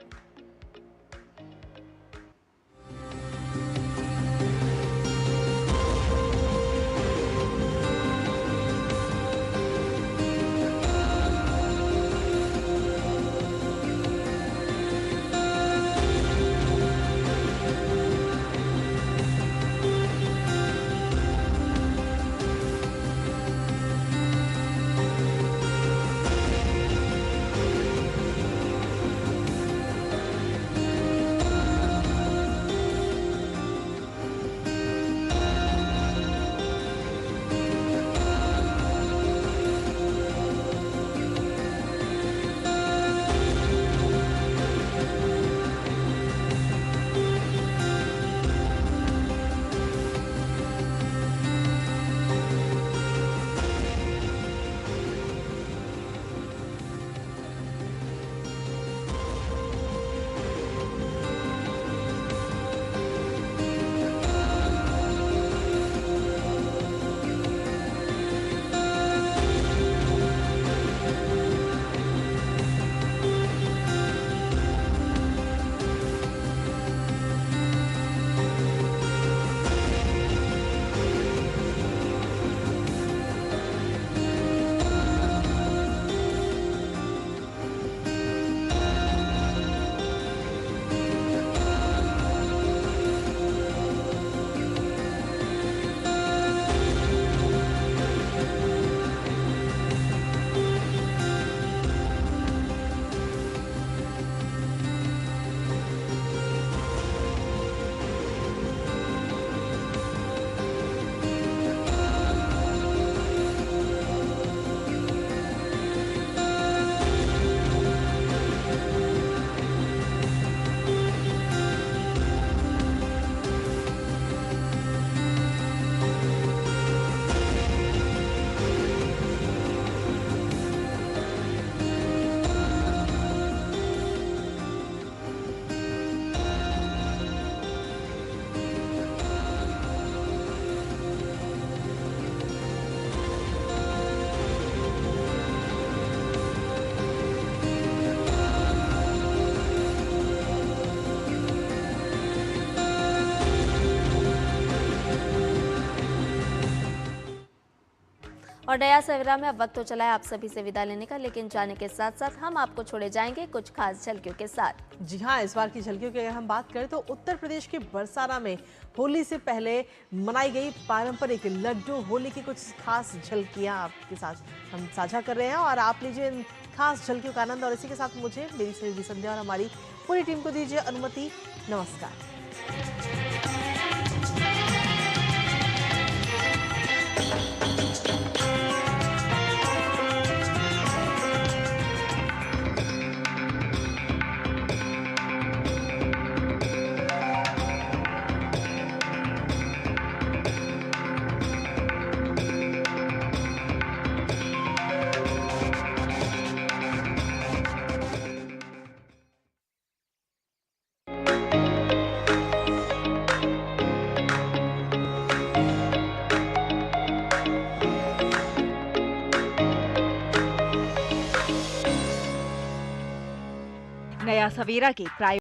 और नया सवेरा में अब वक्त तो चला है आप सभी से विदा लेने का, लेकिन जाने के साथ साथ हम आपको छोड़े जाएंगे कुछ खास झलकियों के साथ। जी हाँ, इस बार की झलकियों की अगर हम बात करें तो उत्तर प्रदेश के बरसाना में होली से पहले मनाई गई पारंपरिक लड्डू होली की कुछ खास झलकियां आपके साथ हम साझा कर रहे हैं और आप लीजिए इन खास झलकियों का आनंद। और इसी के साथ मुझे, मेरी सहयोगी संध्या और हमारी पूरी टीम को दीजिए अनुमति। नमस्कार। नया सवेरा के प्रायोजक